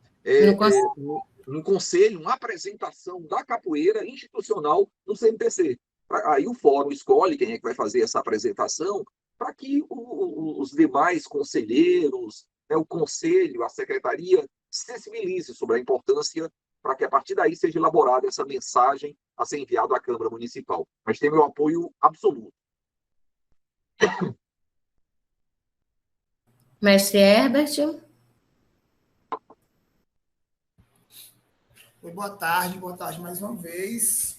no Conselho, uma apresentação da capoeira institucional no CMPC. Aí o fórum escolhe quem é que vai fazer essa apresentação, para que os demais conselheiros, o conselho, a secretaria, sensibilize sobre a importância, para que a partir daí seja elaborada essa mensagem a ser enviada à Câmara Municipal. Mas tem meu apoio absoluto. Mestre Herbert. Boa tarde mais uma vez.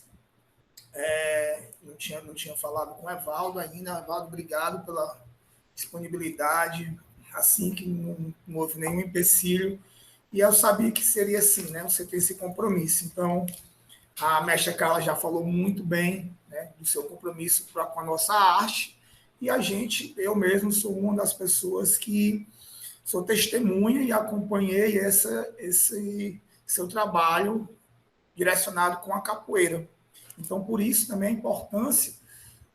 Não tinha falado com o Evaldo ainda. Evaldo, obrigado pela disponibilidade, assim que não houve nenhum empecilho. E eu sabia que seria assim, né? Você tem esse compromisso. Então, a mestra Carla já falou muito bem, né, do seu compromisso com a nossa arte. E eu mesmo sou uma das pessoas que sou testemunha e acompanhei esse seu trabalho direcionado com a capoeira. Então, por isso também a importância,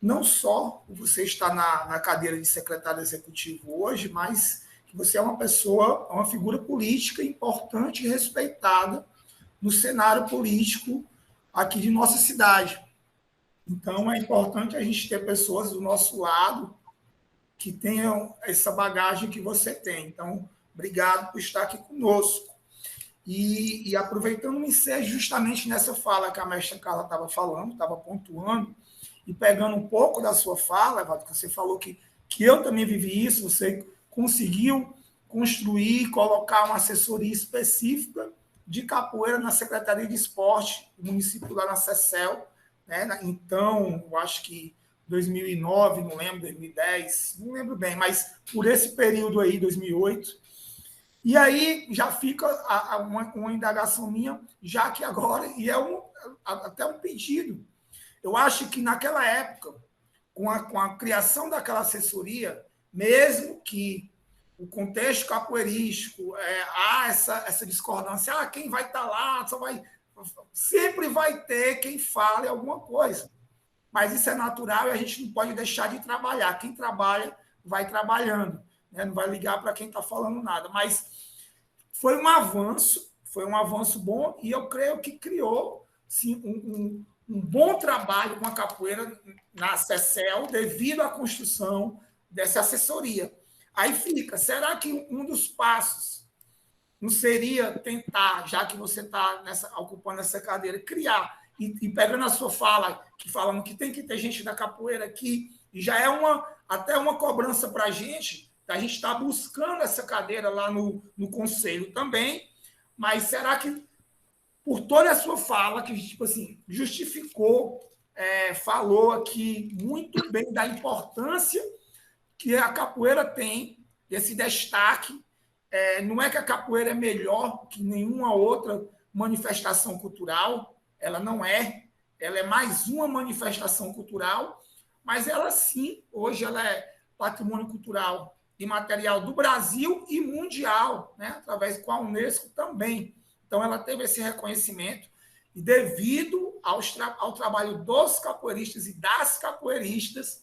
não só você estar na cadeira de secretário executivo hoje, mas que você é uma figura política importante e respeitada no cenário político aqui de nossa cidade. Então, é importante a gente ter pessoas do nosso lado que tenham essa bagagem que você tem. Então, obrigado por estar aqui conosco. E aproveitando o ensejo justamente nessa fala que a mestra Carla estava falando, estava pontuando, e pegando um pouco da sua fala, Evandro, que você falou que eu também vivi isso, você conseguiu construir, colocar uma assessoria específica de capoeira na Secretaria de Esporte do município lá na CECEL, né? Então, eu acho que 2009, não lembro, 2010, não lembro bem, mas por esse período aí, 2008. E aí já fica uma indagação minha, já que agora, e é até um pedido. Eu acho que naquela época, com a criação daquela assessoria, mesmo que o contexto capoeirístico, há essa discordância, quem vai estar lá, sempre vai ter quem fale alguma coisa. Mas isso é natural e a gente não pode deixar de trabalhar. Quem trabalha, vai trabalhando, né? Não vai ligar para quem está falando nada. Mas foi um avanço bom, e eu creio que criou sim, um bom trabalho com a capoeira na CECEL devido à construção dessa assessoria. Aí fica, será que um dos passos não seria tentar, já que você está ocupando essa cadeira, criar, e pegando a sua fala, falando que tem que ter gente da capoeira aqui, e já é até uma cobrança para a gente está buscando essa cadeira lá no conselho também, mas será que, por toda a sua fala, que tipo assim, justificou, falou aqui muito bem da importância que a capoeira tem, esse destaque, não é que a capoeira é melhor que nenhuma outra manifestação cultural, ela não é, ela é mais uma manifestação cultural, mas ela sim, hoje ela é patrimônio cultural imaterial do Brasil e mundial, né? Através com a Unesco também. Então, ela teve esse reconhecimento, e devido ao trabalho dos capoeiristas e das capoeiristas,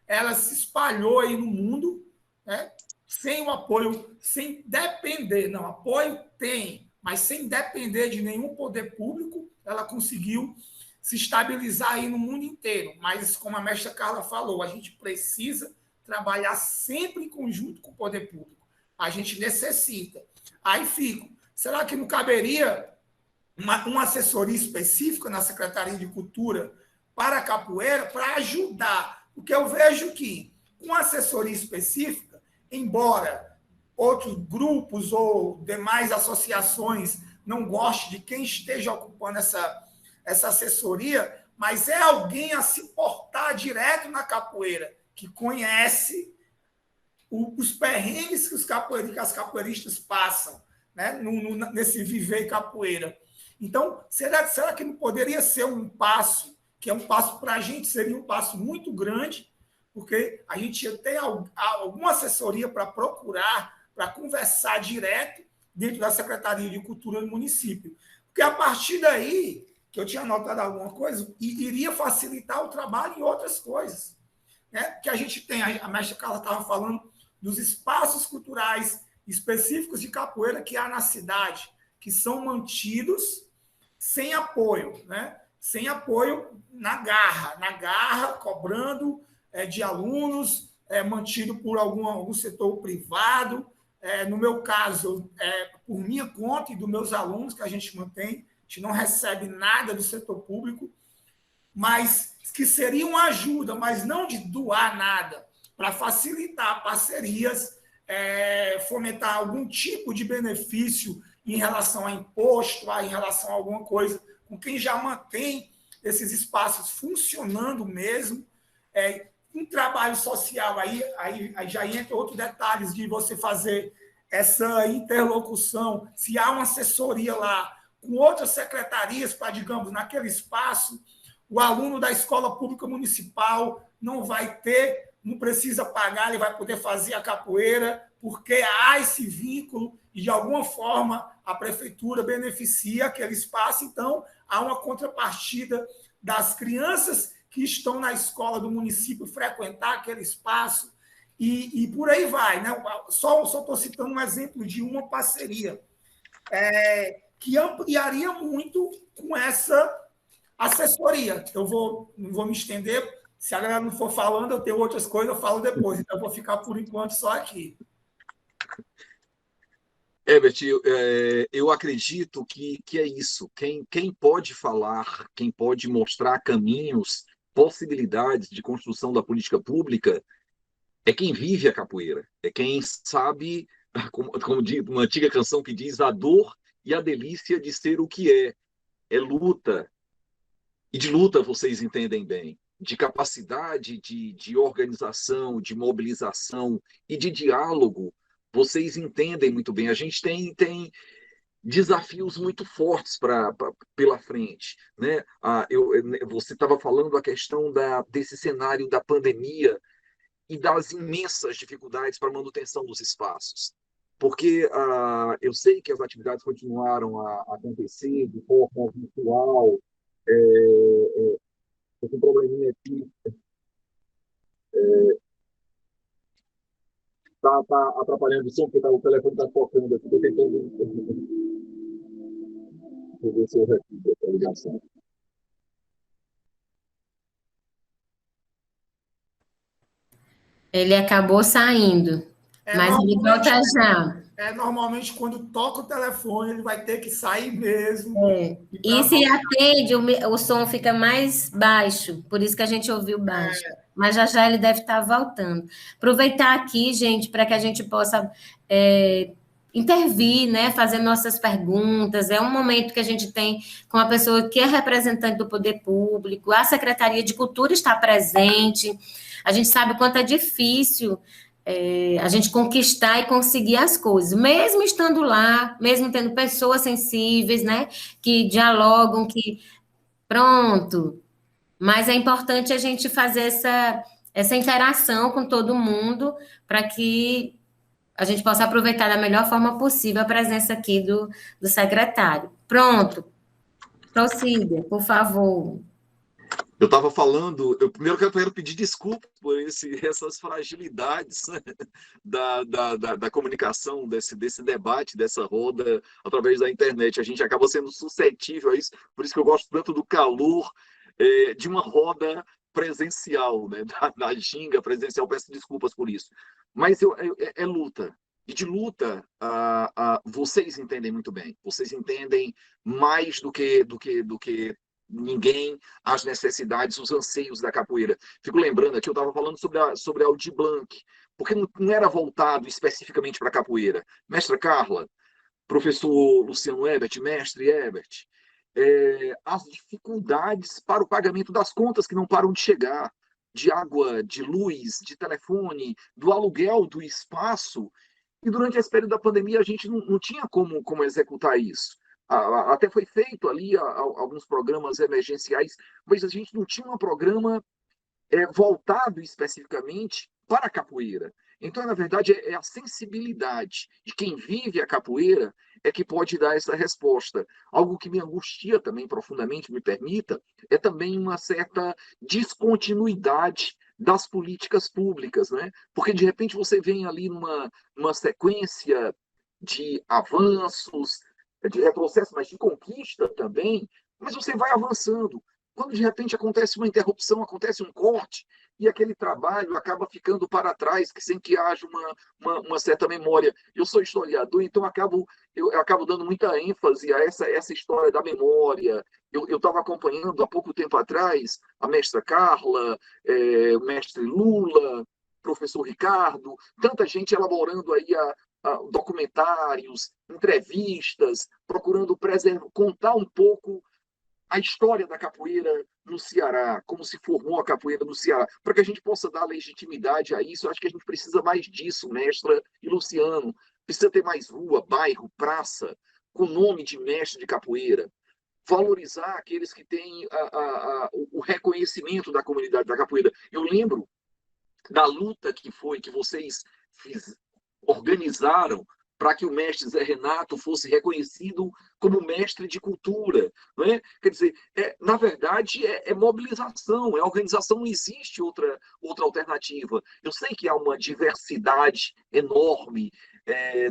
ela se espalhou aí no mundo, né? Sem o apoio, sem depender, não, apoio tem, mas sem depender de nenhum poder público, ela conseguiu se estabilizar aí no mundo inteiro. Mas, como a mestra Carla falou, a gente precisa trabalhar sempre em conjunto com o poder público. A gente necessita. Aí fico, será que não caberia uma assessoria específica na Secretaria de Cultura para a capoeira, para ajudar? Porque eu vejo que, com assessoria específica, embora outros grupos ou demais associações não gostem de quem esteja ocupando essa assessoria, mas é alguém a se portar direto na capoeira, que conhece os perrengues que as capoeiristas passam, né? Nesse viver capoeira. Então, será que não poderia ser um passo, que é um passo para a gente, seria um passo muito grande, porque a gente ia ter alguma assessoria para procurar, para conversar direto dentro da Secretaria de Cultura do município. Porque a partir daí, que eu tinha anotado alguma coisa, iria facilitar o trabalho em outras coisas. Né? Que a gente tem, a mestra Carla estava falando dos espaços culturais específicos de capoeira que há na cidade, que são mantidos sem apoio, né? Sem apoio na garra, cobrando de alunos, mantido por algum setor privado. No meu caso, por minha conta e dos meus alunos, que a gente mantém, a gente não recebe nada do setor público, mas que seria uma ajuda, mas não de doar nada, para facilitar parcerias, fomentar algum tipo de benefício em relação a imposto, em relação a alguma coisa, com quem já mantém esses espaços funcionando mesmo. Um trabalho social, aí já entra outros detalhes de você fazer essa interlocução, se há uma assessoria lá com outras secretarias para, digamos, naquele espaço, o aluno da escola pública municipal não precisa pagar, ele vai poder fazer a capoeira, porque há esse vínculo e, de alguma forma, a prefeitura beneficia aquele espaço, então há uma contrapartida das crianças que estão na escola do município frequentar aquele espaço, e por aí vai. Né? Só estou citando um exemplo de uma parceria. que ampliaria muito com essa assessoria. Não vou me estender, se a galera não for falando, eu tenho outras coisas, eu falo depois, então eu vou ficar por enquanto só aqui. Herbert, eu acredito que é isso. Quem pode falar, quem pode mostrar caminhos, possibilidades de construção da política pública, é quem vive a capoeira, é quem sabe, como diz uma antiga canção que diz, a dor e a delícia de ser o que é luta. E de luta vocês entendem bem, de capacidade de organização, de mobilização e de diálogo, vocês entendem muito bem. A gente tem desafios muito fortes pela frente, né? Você estava falando a questão desse cenário da pandemia e das imensas dificuldades para a manutenção dos espaços. Porque eu sei que as atividades continuaram a acontecer de forma virtual, esse probleminha aqui está atrapalhando o som, porque o telefone está focando aqui. Estou tentando ver se eu retiro a ligação. Ele acabou saindo, mas ele volta já. Normalmente, quando toca o telefone, ele vai ter que sair mesmo. E se atende, o som fica mais baixo, por isso que a gente ouviu baixo. Mas já ele deve estar voltando. Aproveitar aqui, gente, para que a gente possa intervir, né, fazer nossas perguntas. É um momento que a gente tem com a pessoa que é representante do poder público, a Secretaria de Cultura está presente. A gente sabe o quanto é difícil a gente conquistar e conseguir as coisas, mesmo estando lá, mesmo tendo pessoas sensíveis, né, que dialogam, que pronto, mas é importante a gente fazer essa interação com todo mundo para que a gente possa aproveitar da melhor forma possível a presença aqui do secretário. Pronto, prossiga, por favor. Eu estava falando, eu primeiro quero pedir desculpas por essas fragilidades, né, da comunicação, desse debate, dessa roda através da internet. A gente acaba sendo suscetível a isso, por isso que eu gosto tanto do calor de uma roda presencial, né, da ginga presencial. Peço desculpas por isso. Mas é luta. E de luta, vocês entendem muito bem. Vocês entendem mais do que ninguém as necessidades, os anseios da capoeira. Fico lembrando aqui, eu estava falando sobre a Aldir Blanc, porque não era voltado especificamente para a capoeira. Mestra Carla, professor Luciano Herbert, mestre Herbert, as dificuldades para o pagamento das contas que não param de chegar, de água, de luz, de telefone, do aluguel do espaço, e durante esse período da pandemia a gente não tinha como executar isso. Até foi feito ali alguns programas emergenciais, mas a gente não tinha um programa voltado especificamente para a capoeira. Então, na verdade, é a sensibilidade de quem vive a capoeira que pode dar essa resposta. Algo que me angustia também profundamente, me permita, é também uma certa descontinuidade das políticas públicas, né? Porque, de repente, você vem ali numa sequência de avanços, de retrocesso, mas de conquista também, mas você vai avançando. Quando de repente acontece uma interrupção, acontece um corte, e aquele trabalho acaba ficando para trás, sem que haja uma certa memória. Eu sou historiador, então eu acabo dando muita ênfase a essa história da memória. Eu estava acompanhando há pouco tempo atrás a mestra Carla, o mestre Lula, professor Ricardo, tanta gente elaborando aí documentários, entrevistas, procurando contar um pouco a história da capoeira no Ceará, como se formou a capoeira no Ceará, para que a gente possa dar legitimidade a isso. Eu acho que a gente precisa mais disso, mestra e Luciano. Precisa ter mais rua, bairro, praça, com nome de mestre de capoeira. Valorizar aqueles que têm o reconhecimento da comunidade da capoeira. Eu lembro da luta que vocês organizaram para que o mestre Zé Renato fosse reconhecido como mestre de cultura. Não é? Quer dizer, na verdade, é mobilização, é organização, não existe outra alternativa. Eu sei que há uma diversidade enorme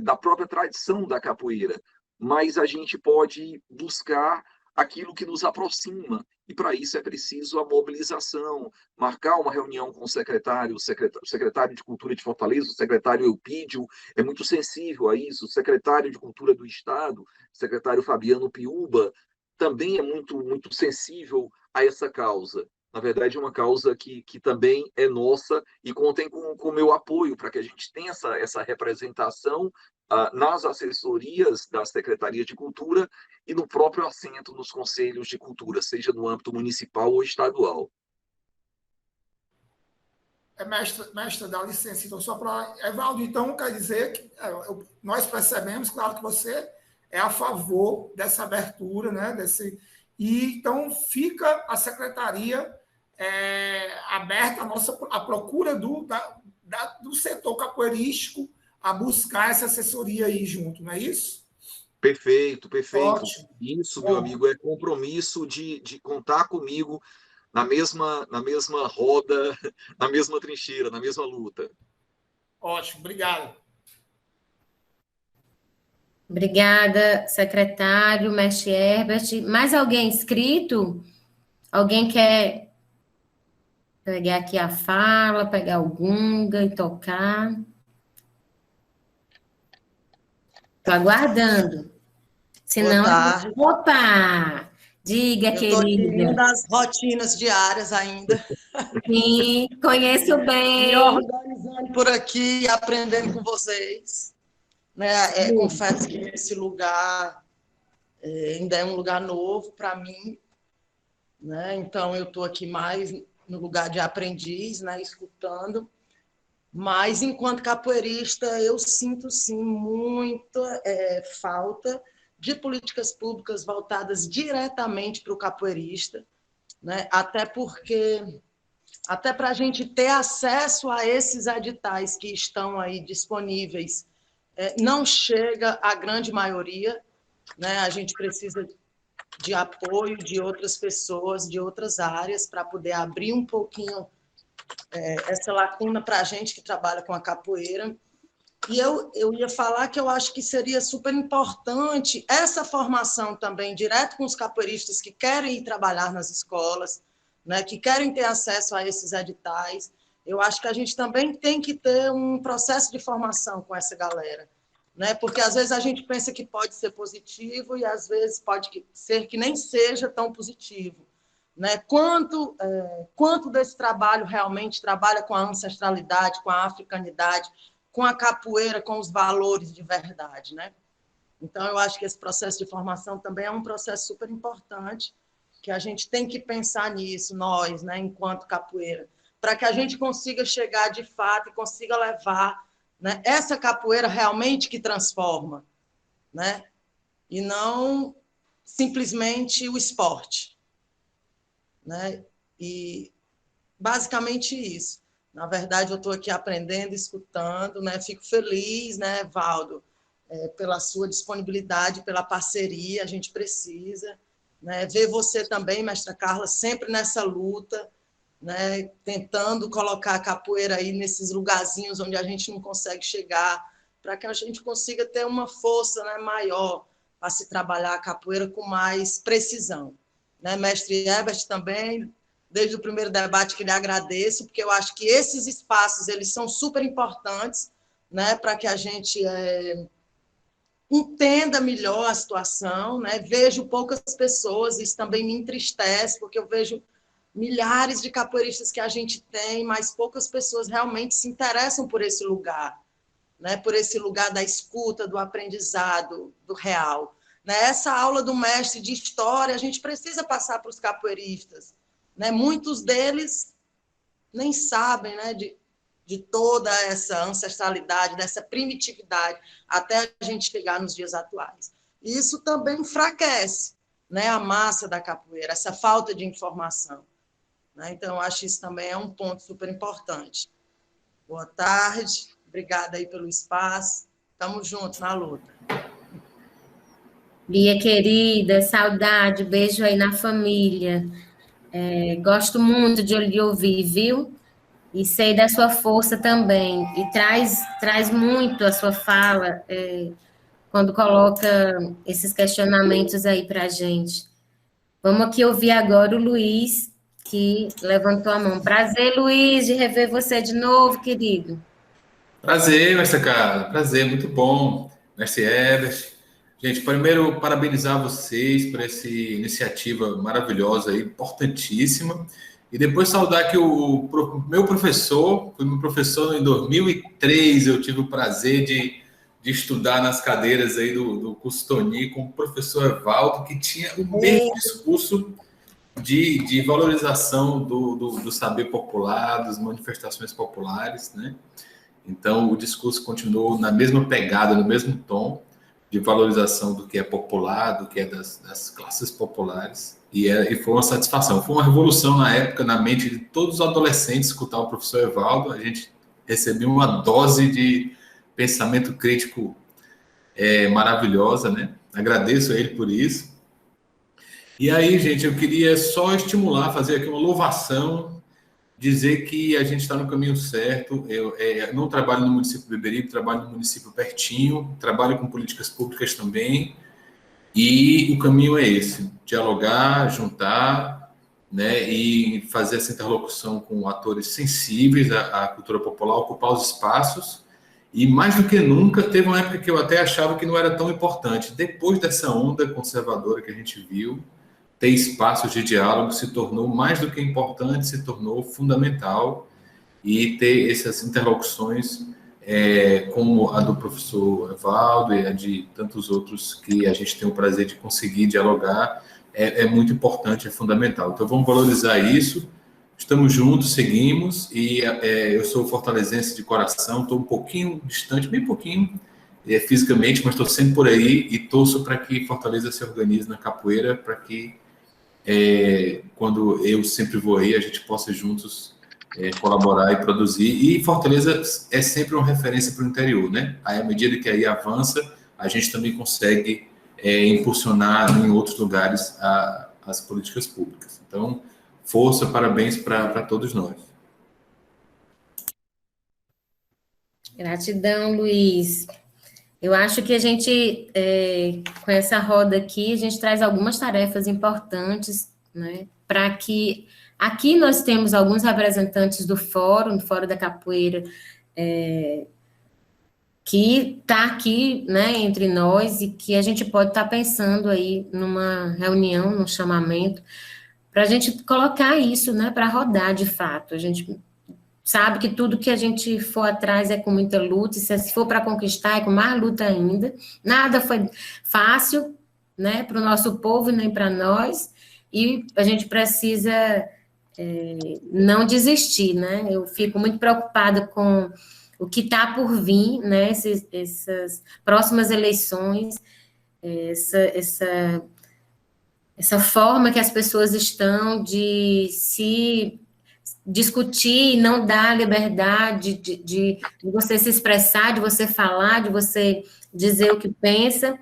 da própria tradição da capoeira, mas a gente pode buscar aquilo que nos aproxima, e para isso é preciso a mobilização, marcar uma reunião com o secretário de Cultura de Fortaleza, o secretário Eupídio, é muito sensível a isso, o secretário de Cultura do Estado, o secretário Fabiano Piuba, também é muito sensível a essa causa. Na verdade, é uma causa que também é nossa e contem com o meu apoio para que a gente tenha essa representação nas assessorias da Secretaria de Cultura e no próprio assento nos conselhos de cultura, seja no âmbito municipal ou estadual. Mestre, dá licença, então, só para... Evaldo, então, quer dizer que nós percebemos, claro, que você é a favor dessa abertura, né? E, então, fica a secretaria aberta à procura do setor capoeirístico a buscar essa assessoria aí junto, não é isso? Perfeito. Ótimo. Isso, meu amigo, é compromisso de contar comigo na mesma roda, na mesma trincheira, na mesma luta. Ótimo, obrigado. Obrigada, secretário, mestre Herbert. Mais alguém inscrito? Alguém quer pegar aqui a fala, pegar o gunga e tocar? Estou aguardando. Senão, opa! Diga, querida. Eu estou aqui nas rotinas diárias ainda. Sim, conheço bem. Me organizando por aqui, aprendendo com vocês. Né? Confesso que esse lugar ainda é um lugar novo para mim. Né? Então, eu estou aqui mais no lugar de aprendiz, né? Escutando. Mas, enquanto capoeirista, eu sinto, sim, muita falta de políticas públicas voltadas diretamente para o capoeirista, né? Até para a gente ter acesso a esses editais que estão aí disponíveis, não chega a grande maioria, né? A gente precisa de apoio de outras pessoas, de outras áreas, para poder abrir um pouquinho essa lacuna para a gente que trabalha com a capoeira. E eu ia falar que eu acho que seria super importante essa formação também, direto com os capoeiristas que querem ir trabalhar nas escolas, né, que querem ter acesso a esses editais. Eu acho que a gente também tem que ter um processo de formação com essa galera, né, porque às vezes a gente pensa que pode ser positivo e às vezes pode ser que nem seja tão positivo. Né? Quanto desse trabalho realmente trabalha com a ancestralidade, com a africanidade, com a capoeira, com os valores de verdade, né? Então, eu acho que esse processo de formação também é um processo super importante, que a gente tem que pensar nisso, nós, né, enquanto capoeira, para que a gente consiga chegar de fato e consiga levar, né, essa capoeira realmente que transforma, né? E não simplesmente o esporte. Né? E basicamente isso. Na verdade, eu estou aqui aprendendo, escutando, né? Fico feliz, né, Valdo, pela sua disponibilidade, pela parceria, a gente precisa, né? Ver você também, mestra Carla, sempre nessa luta, né? Tentando colocar a capoeira aí nesses lugarzinhos onde a gente não consegue chegar, para que a gente consiga ter uma força, né, maior para se trabalhar a capoeira com mais precisão. Né, mestre Herbert também, desde o primeiro debate que lhe agradeço, porque eu acho que esses espaços eles são super importantes, né, para que a gente entenda melhor a situação, né? Vejo poucas pessoas, isso também me entristece, porque eu vejo milhares de capoeiristas que a gente tem, mas poucas pessoas realmente se interessam por esse lugar, né? Por esse lugar da escuta, do aprendizado, do real. Nessa aula do mestre de história, a gente precisa passar para os capoeiristas. Né? Muitos deles nem sabem, né, de toda essa ancestralidade, dessa primitividade, até a gente chegar nos dias atuais. E isso também enfraquece, né, a massa da capoeira, essa falta de informação. Né? Então, eu acho que isso também é um ponto super importante. Boa tarde, obrigada aí pelo espaço. Estamos juntos na luta. Bia, querida, saudade, beijo aí na família. Gosto muito de lhe ouvir, viu? E sei da sua força também. E traz muito a sua fala quando coloca esses questionamentos aí para a gente. Vamos aqui ouvir agora o Luiz, que levantou a mão. Prazer, Luiz, de rever você de novo, querido. Prazer, mestre Carla. Prazer, muito bom. Mestre Herbert. Gente, primeiro, parabenizar vocês por essa iniciativa maravilhosa e importantíssima. E depois saudar que o meu professor, foi meu professor em 2003, eu tive o prazer de estudar nas cadeiras aí do curso Toni com o professor Evaldo, que tinha o mesmo discurso de valorização do saber popular, das manifestações populares, né? Então, o discurso continuou na mesma pegada, no mesmo tom, de valorização do que é popular, do que é das classes populares, e foi uma satisfação. Foi uma revolução na época, na mente de todos os adolescentes, escutar o professor Evaldo. A gente recebeu uma dose de pensamento crítico maravilhosa, né? Agradeço a ele por isso. E aí, gente, eu queria só estimular, fazer aqui uma louvação, dizer que a gente está no caminho certo. Eu não trabalho no município de Beberibe, trabalho no município pertinho, trabalho com políticas públicas também, e o caminho é esse: dialogar, juntar, né, e fazer essa interlocução com atores sensíveis à cultura popular, ocupar os espaços. E mais do que nunca, teve uma época que eu até achava que não era tão importante. Depois dessa onda conservadora que a gente viu, ter espaços de diálogo se tornou mais do que importante, se tornou fundamental, e ter essas interlocuções como a do professor Evaldo e a de tantos outros que a gente tem o prazer de conseguir dialogar, é muito importante, é fundamental. Então vamos valorizar isso, estamos juntos, seguimos, e eu sou fortalezense de coração, estou um pouquinho distante, bem pouquinho, fisicamente, mas estou sempre por aí, e torço para que Fortaleza se organize na capoeira, para que quando eu sempre vou aí, a gente possa juntos colaborar e produzir. E Fortaleza é sempre uma referência para o interior, né? Aí, à medida que aí avança, a gente também consegue impulsionar em outros lugares as políticas públicas. Então, força, parabéns para todos nós. Gratidão, Luiz. Eu acho que a gente, com essa roda aqui, a gente traz algumas tarefas importantes, né, para que... Aqui nós temos alguns representantes do Fórum da Capoeira, que está aqui, né, entre nós, e que a gente pode estar pensando aí numa reunião, num chamamento, para a gente colocar isso, né, para rodar de fato. A gente sabe que tudo que a gente for atrás é com muita luta, e se for para conquistar é com mais luta ainda. Nada foi fácil, né, para o nosso povo e nem para nós, e a gente precisa não desistir, né? Eu fico muito preocupada com o que está por vir, né, essas próximas eleições, essa forma que as pessoas estão de se discutir e não dar liberdade de você se expressar, de você falar, de você dizer o que pensa,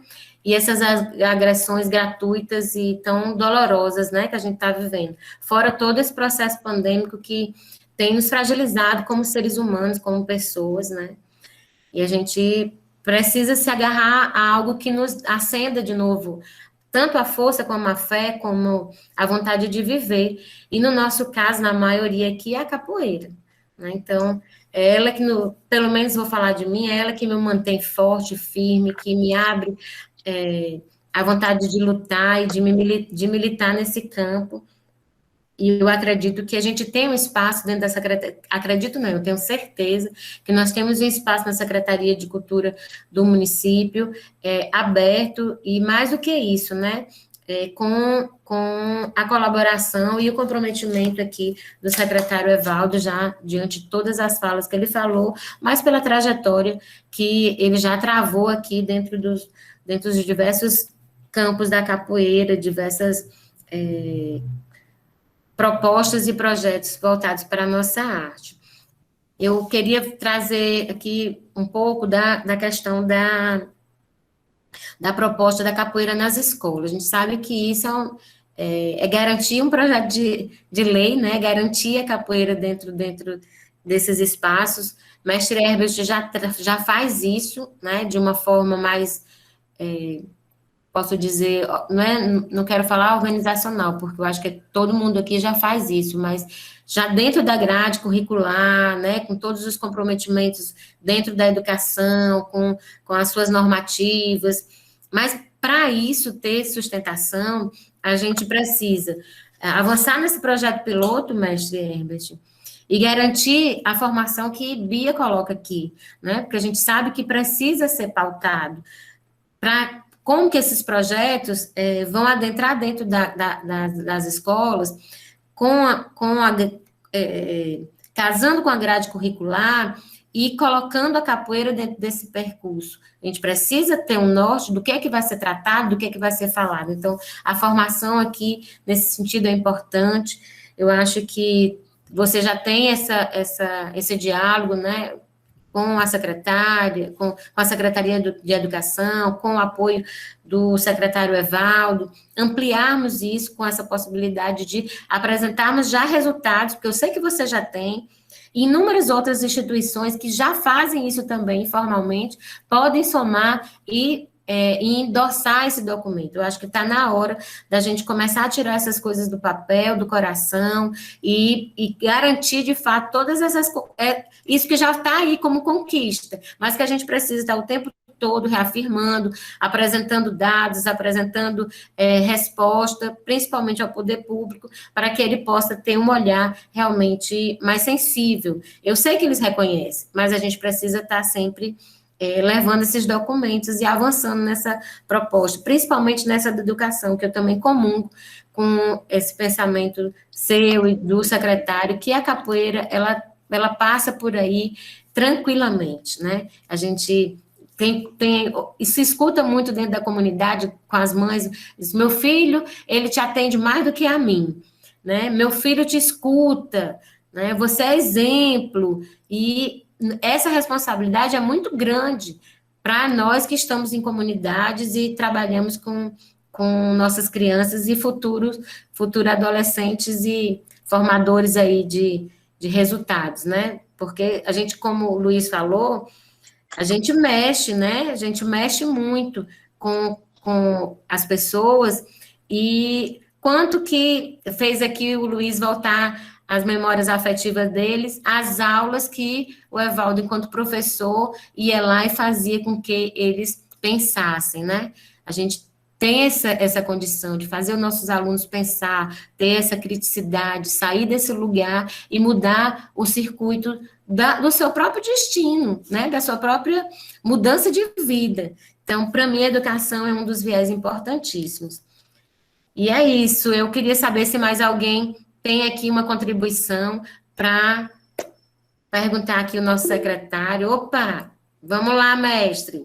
e essas agressões gratuitas e tão dolorosas, né, que a gente está vivendo. Fora todo esse processo pandêmico que tem nos fragilizado como seres humanos, como pessoas, né, e a gente precisa se agarrar a algo que nos acenda de novo tanto a força como a fé, como a vontade de viver. E no nosso caso, na maioria aqui, é a capoeira, né? Então, é ela que, pelo menos vou falar de mim, é ela que me mantém forte, firme, que me abre a vontade de lutar e de militar nesse campo. E eu acredito que a gente tem um espaço dentro da Secretaria, acredito não, eu tenho certeza que nós temos um espaço na Secretaria de Cultura do município, aberto, e mais do que isso, né, com a colaboração e o comprometimento aqui do secretário Evaldo, já diante de todas as falas que ele falou, mas pela trajetória que ele já travou aqui dentro dos diversos campos da capoeira, diversas propostas e projetos voltados para a nossa arte. Eu queria trazer aqui um pouco da questão da proposta da capoeira nas escolas. A gente sabe que isso é garantir um projeto de lei, né, garantir a capoeira dentro desses espaços. Mestre Herbert já faz isso, né, de uma forma mais posso dizer, não quero falar organizacional, porque eu acho que todo mundo aqui já faz isso, mas já dentro da grade curricular, né, com todos os comprometimentos dentro da educação, com as suas normativas, mas para isso ter sustentação, a gente precisa avançar nesse projeto piloto, mestre Herbert, e garantir a formação que Bia coloca aqui, né, porque a gente sabe que precisa ser pautado para como que esses projetos vão adentrar dentro das escolas, casando com a grade curricular e colocando a capoeira dentro desse percurso. A gente precisa ter um norte do que é que vai ser tratado, do que é que vai ser falado. Então, a formação aqui, nesse sentido, é importante. Eu acho que você já tem esse diálogo, né, com a secretária, com a Secretaria de Educação, com o apoio do secretário Evaldo, ampliarmos isso com essa possibilidade de apresentarmos já resultados, porque eu sei que você já tem, e inúmeras outras instituições que já fazem isso também informalmente, podem somar e endossar esse documento. Eu acho que está na hora da gente começar a tirar essas coisas do papel, do coração, e garantir, de fato, todas essas isso que já está aí como conquista, mas que a gente precisa estar o tempo todo reafirmando, apresentando dados, apresentando resposta, principalmente ao poder público, para que ele possa ter um olhar realmente mais sensível. Eu sei que eles reconhecem, mas a gente precisa estar sempre levando esses documentos e avançando nessa proposta, principalmente nessa da educação, que eu também comungo com esse pensamento seu e do secretário, que a capoeira, ela passa por aí tranquilamente, né? A gente e se escuta muito dentro da comunidade, com as mães, diz, meu filho, ele te atende mais do que a mim, né? Meu filho te escuta, né? Você é exemplo, e essa responsabilidade é muito grande para nós que estamos em comunidades e trabalhamos com nossas crianças e futuros adolescentes e formadores aí de resultados, né? Porque a gente, como o Luiz falou, a gente mexe, né? A gente mexe muito com as pessoas, e quanto que fez aqui o Luiz voltar as memórias afetivas deles, as aulas que o Evaldo, enquanto professor, ia lá e fazia com que eles pensassem, né? A gente tem essa condição de fazer os nossos alunos pensar, ter essa criticidade, sair desse lugar e mudar o circuito do seu próprio destino, né? Da sua própria mudança de vida. Então, para mim, a educação é um dos viés importantíssimos. E é isso, eu queria saber se mais alguém tem aqui uma contribuição para perguntar aqui o nosso secretário. Opa, vamos lá, mestre.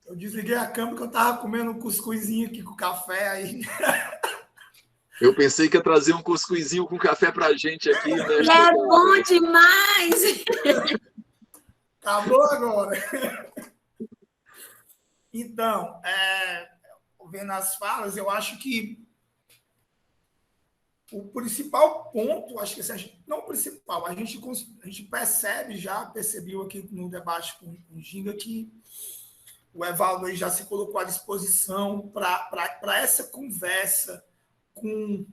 Eu desliguei a câmera que eu estava comendo um cuscuzinho aqui com café aí. Eu pensei que ia trazer um cuscuzinho com café para a gente aqui, né? É bom demais! Acabou agora. Então, vendo as falas, eu acho que o principal ponto, acho que não o principal, a gente percebeu aqui no debate com o Ginga que o Evaldo aí já se colocou à disposição para essa conversa com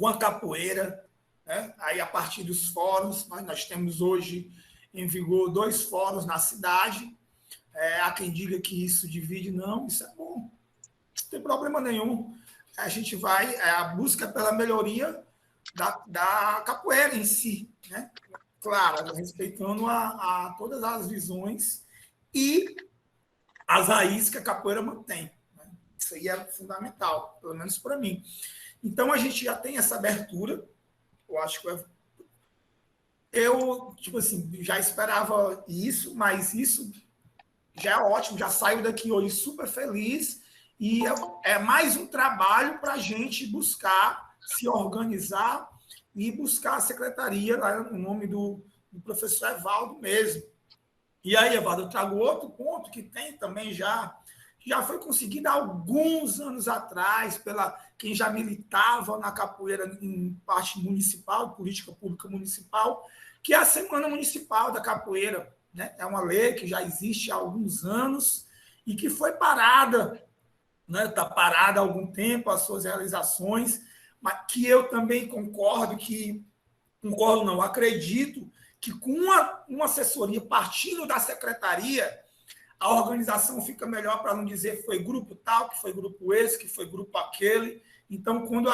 a capoeira, né? Aí, a partir dos fóruns, nós temos hoje em vigor 2 fóruns na cidade. Há quem diga que isso divide, não, isso é bom, não tem problema nenhum. A gente vai, a busca pela melhoria da capoeira em si, né? Claro, respeitando a todas as visões e as raízes que a capoeira mantém, né? Isso aí é fundamental, pelo menos para mim. Então, a gente já tem essa abertura, eu acho que eu tipo assim, já esperava isso, mas isso já é ótimo, já saio daqui hoje super feliz, e é mais um trabalho para a gente buscar se organizar e buscar a secretaria, lá no nome do professor Evaldo mesmo. E aí, Evaldo, eu trago outro ponto que tem também já foi conseguido há alguns anos atrás, quem já militava na capoeira em parte municipal, política pública municipal, que é a Semana Municipal da Capoeira, né? É uma lei que já existe há alguns anos e que foi parada, né? Está parada há algum tempo, as suas realizações, mas que eu também acredito que com uma assessoria partindo da secretaria, a organização fica melhor, para não dizer que foi grupo tal, que foi grupo esse, que foi grupo aquele. Então, quando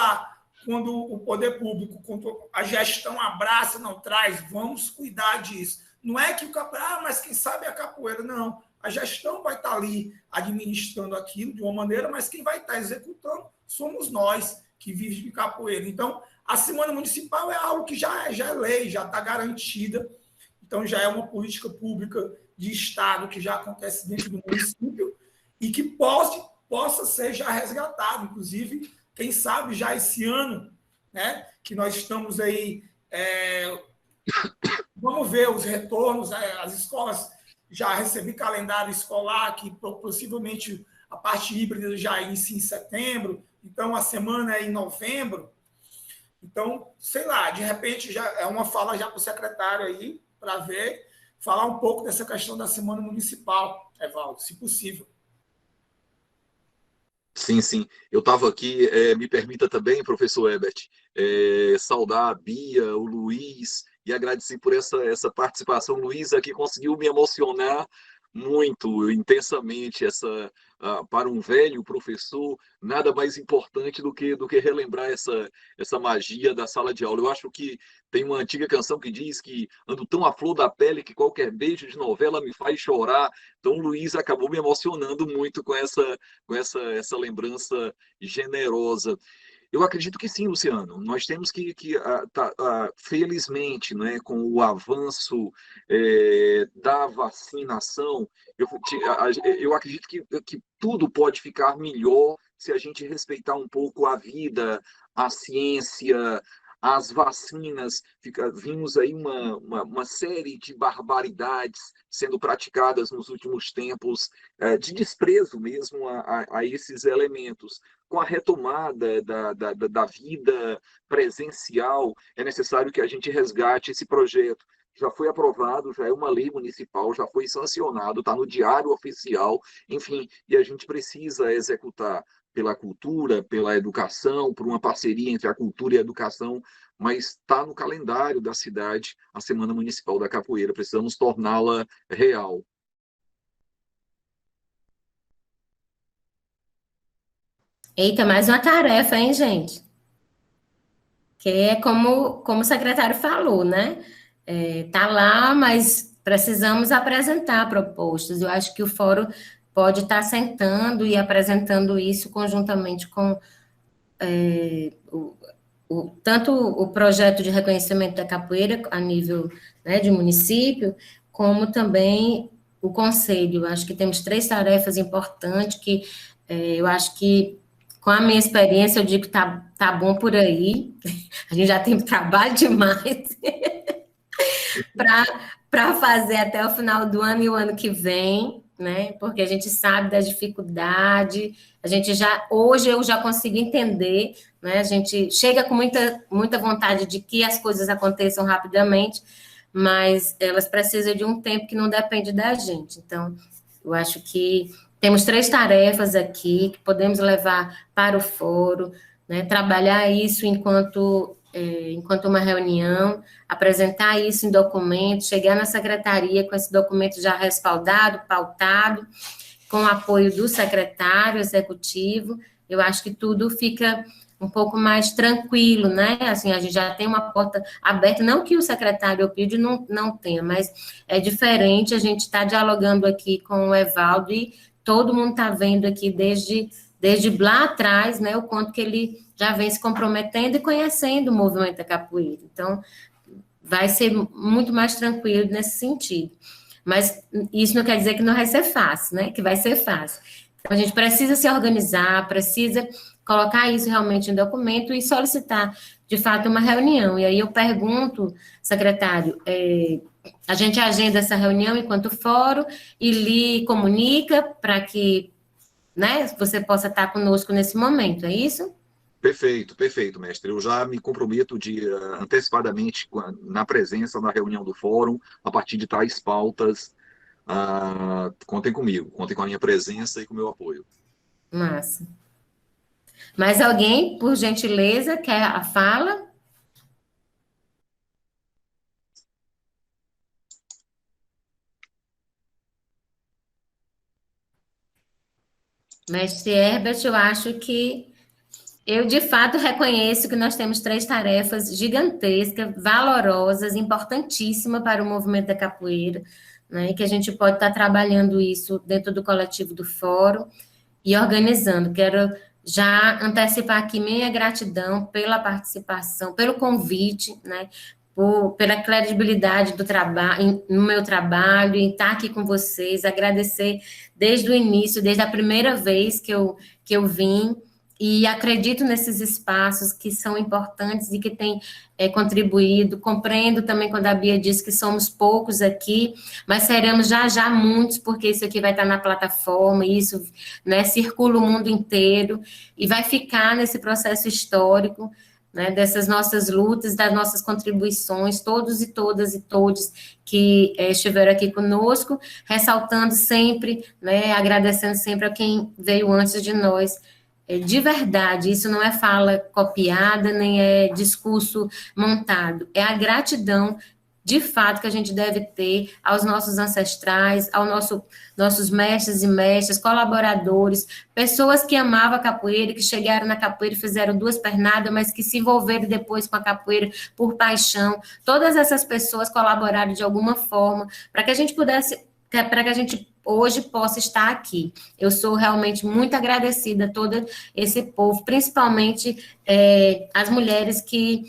o poder público, quando a gestão abraça, não traz, vamos cuidar disso. Não é que o capoeira, mas quem sabe é a capoeira, não. A gestão vai estar ali administrando aquilo de uma maneira, mas quem vai estar executando somos nós, que vivemos de capoeira. Então, a Semana Municipal é algo que já é lei, já está garantida. Então, já é uma política pública de Estado que já acontece dentro do município e que possa ser já resgatado. Inclusive, quem sabe já esse ano, né, que nós estamos aí, vamos ver os retornos, as escolas, já recebi calendário escolar, que possivelmente a parte híbrida já inicia em setembro, então a semana é em novembro. Então, sei lá, de repente já é uma fala já para o secretário aí, para ver, falar um pouco dessa questão da Semana Municipal, Evaldo, se possível. Sim, sim. Eu estava aqui, me permita também, professor Herbert, saudar a Bia, o Luiz, e agradecer por essa participação. O Luiz aqui conseguiu me emocionar muito, intensamente, para um velho professor, nada mais importante do que relembrar essa magia da sala de aula. Eu acho que tem uma antiga canção que diz que ando tão à flor da pele que qualquer beijo de novela me faz chorar. Então, o Luiz acabou me emocionando muito com essa lembrança generosa. Eu acredito que sim, Luciano. Nós temos felizmente, né, com o avanço da vacinação, eu acredito que tudo pode ficar melhor se a gente respeitar um pouco a vida, a ciência, as vacinas. Vimos aí uma série de barbaridades sendo praticadas nos últimos tempos, de desprezo mesmo a esses elementos. Com a retomada da vida presencial, é necessário que a gente resgate esse projeto. Já foi aprovado, já é uma lei municipal, já foi sancionado, está no Diário Oficial, enfim, e a gente precisa executar pela cultura, pela educação, por uma parceria entre a cultura e a educação, mas está no calendário da cidade a Semana Municipal da Capoeira, precisamos torná-la real. Eita, mais uma tarefa, hein, gente? Que é como o secretário falou, né? Tá lá, mas precisamos apresentar propostas. Eu acho que o fórum pode estar sentando e apresentando isso conjuntamente com tanto o projeto de reconhecimento da capoeira a nível, né, de município, como também o conselho. Eu acho que temos 3 tarefas importantes que eu acho que, com a minha experiência, eu digo que tá bom por aí. A gente já tem trabalho demais para fazer até o final do ano e o ano que vem, né? Porque a gente sabe da dificuldade, hoje eu já consigo entender, né? A gente chega com muita vontade de que as coisas aconteçam rapidamente, mas elas precisam de um tempo que não depende da gente. Então, eu acho que temos 3 tarefas aqui que podemos levar para o fórum, né? Trabalhar isso enquanto uma reunião, apresentar isso em documento, chegar na secretaria com esse documento já respaldado, pautado, com o apoio do secretário executivo. Eu acho que tudo fica um pouco mais tranquilo, né? Assim, a gente já tem uma porta aberta, não que o secretário Opídio não tenha, mas é diferente, a gente está dialogando aqui com o Evaldo e todo mundo está vendo aqui desde lá atrás, né, o quanto que ele já vem se comprometendo e conhecendo o movimento da capoeira. Então, vai ser muito mais tranquilo nesse sentido. Mas isso não quer dizer que não vai ser fácil, né? Que vai ser fácil. Então, a gente precisa se organizar, precisa colocar isso realmente em documento e solicitar, de fato, uma reunião. E aí eu pergunto, secretário, a gente agenda essa reunião enquanto fórum e lhe comunica para que, né, você possa estar conosco nesse momento, é isso? Perfeito, perfeito, mestre. Eu já me comprometo de antecipadamente na presença na reunião do fórum, a partir de tais pautas. Contem comigo, contem com a minha presença e com o meu apoio. Massa. Mais alguém, por gentileza, quer a fala? Mestre Herbert, eu acho que eu, de fato, reconheço que nós temos 3 tarefas gigantescas, valorosas, importantíssimas para o movimento da capoeira, né? E que a gente pode estar trabalhando isso dentro do coletivo do fórum e organizando. Quero já antecipar aqui minha gratidão pela participação, pelo convite, né? Pela credibilidade do trabalho, no meu trabalho, em estar aqui com vocês, agradecer desde o início, desde a primeira vez que eu vim, e acredito nesses espaços que são importantes e que têm contribuído. Compreendo também quando a Bia disse que somos poucos aqui, mas seremos já muitos, porque isso aqui vai estar na plataforma, e isso, né, circula o mundo inteiro, e vai ficar nesse processo histórico, né, dessas nossas lutas, das nossas contribuições, todos e todas e todos que estiveram aqui conosco, ressaltando sempre, né, agradecendo sempre a quem veio antes de nós. De verdade, isso não é fala copiada, nem é discurso montado, é a gratidão, de fato, que a gente deve ter aos nossos ancestrais, aos nossos mestres e mestras, colaboradores, pessoas que amavam a capoeira, que chegaram na capoeira e fizeram 2 pernadas, mas que se envolveram depois com a capoeira por paixão. Todas essas pessoas colaboraram de alguma forma para que a gente hoje possa estar aqui. Eu sou realmente muito agradecida a todo esse povo, principalmente as mulheres que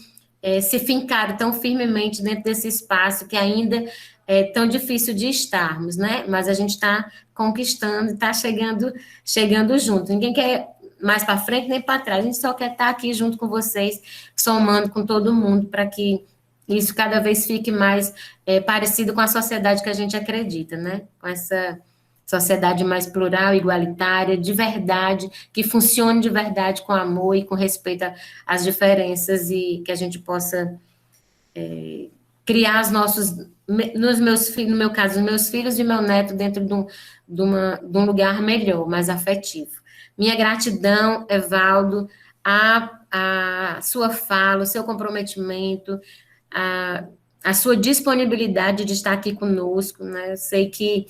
se fincaram tão firmemente dentro desse espaço que ainda é tão difícil de estarmos, né? Mas a gente está conquistando, está chegando junto. Ninguém quer mais para frente nem para trás, a gente só quer estar aqui junto com vocês, somando com todo mundo, para que isso cada vez fique mais parecido com a sociedade que a gente acredita, né? Com essa sociedade mais plural, igualitária, de verdade, que funcione de verdade com amor e com respeito às diferenças, e que a gente possa criar os nossos, no meu caso, os meus filhos e meu neto dentro de um lugar melhor, mais afetivo. Minha gratidão, Evaldo, a sua fala, o seu comprometimento, a sua disponibilidade de estar aqui conosco, né? Eu sei que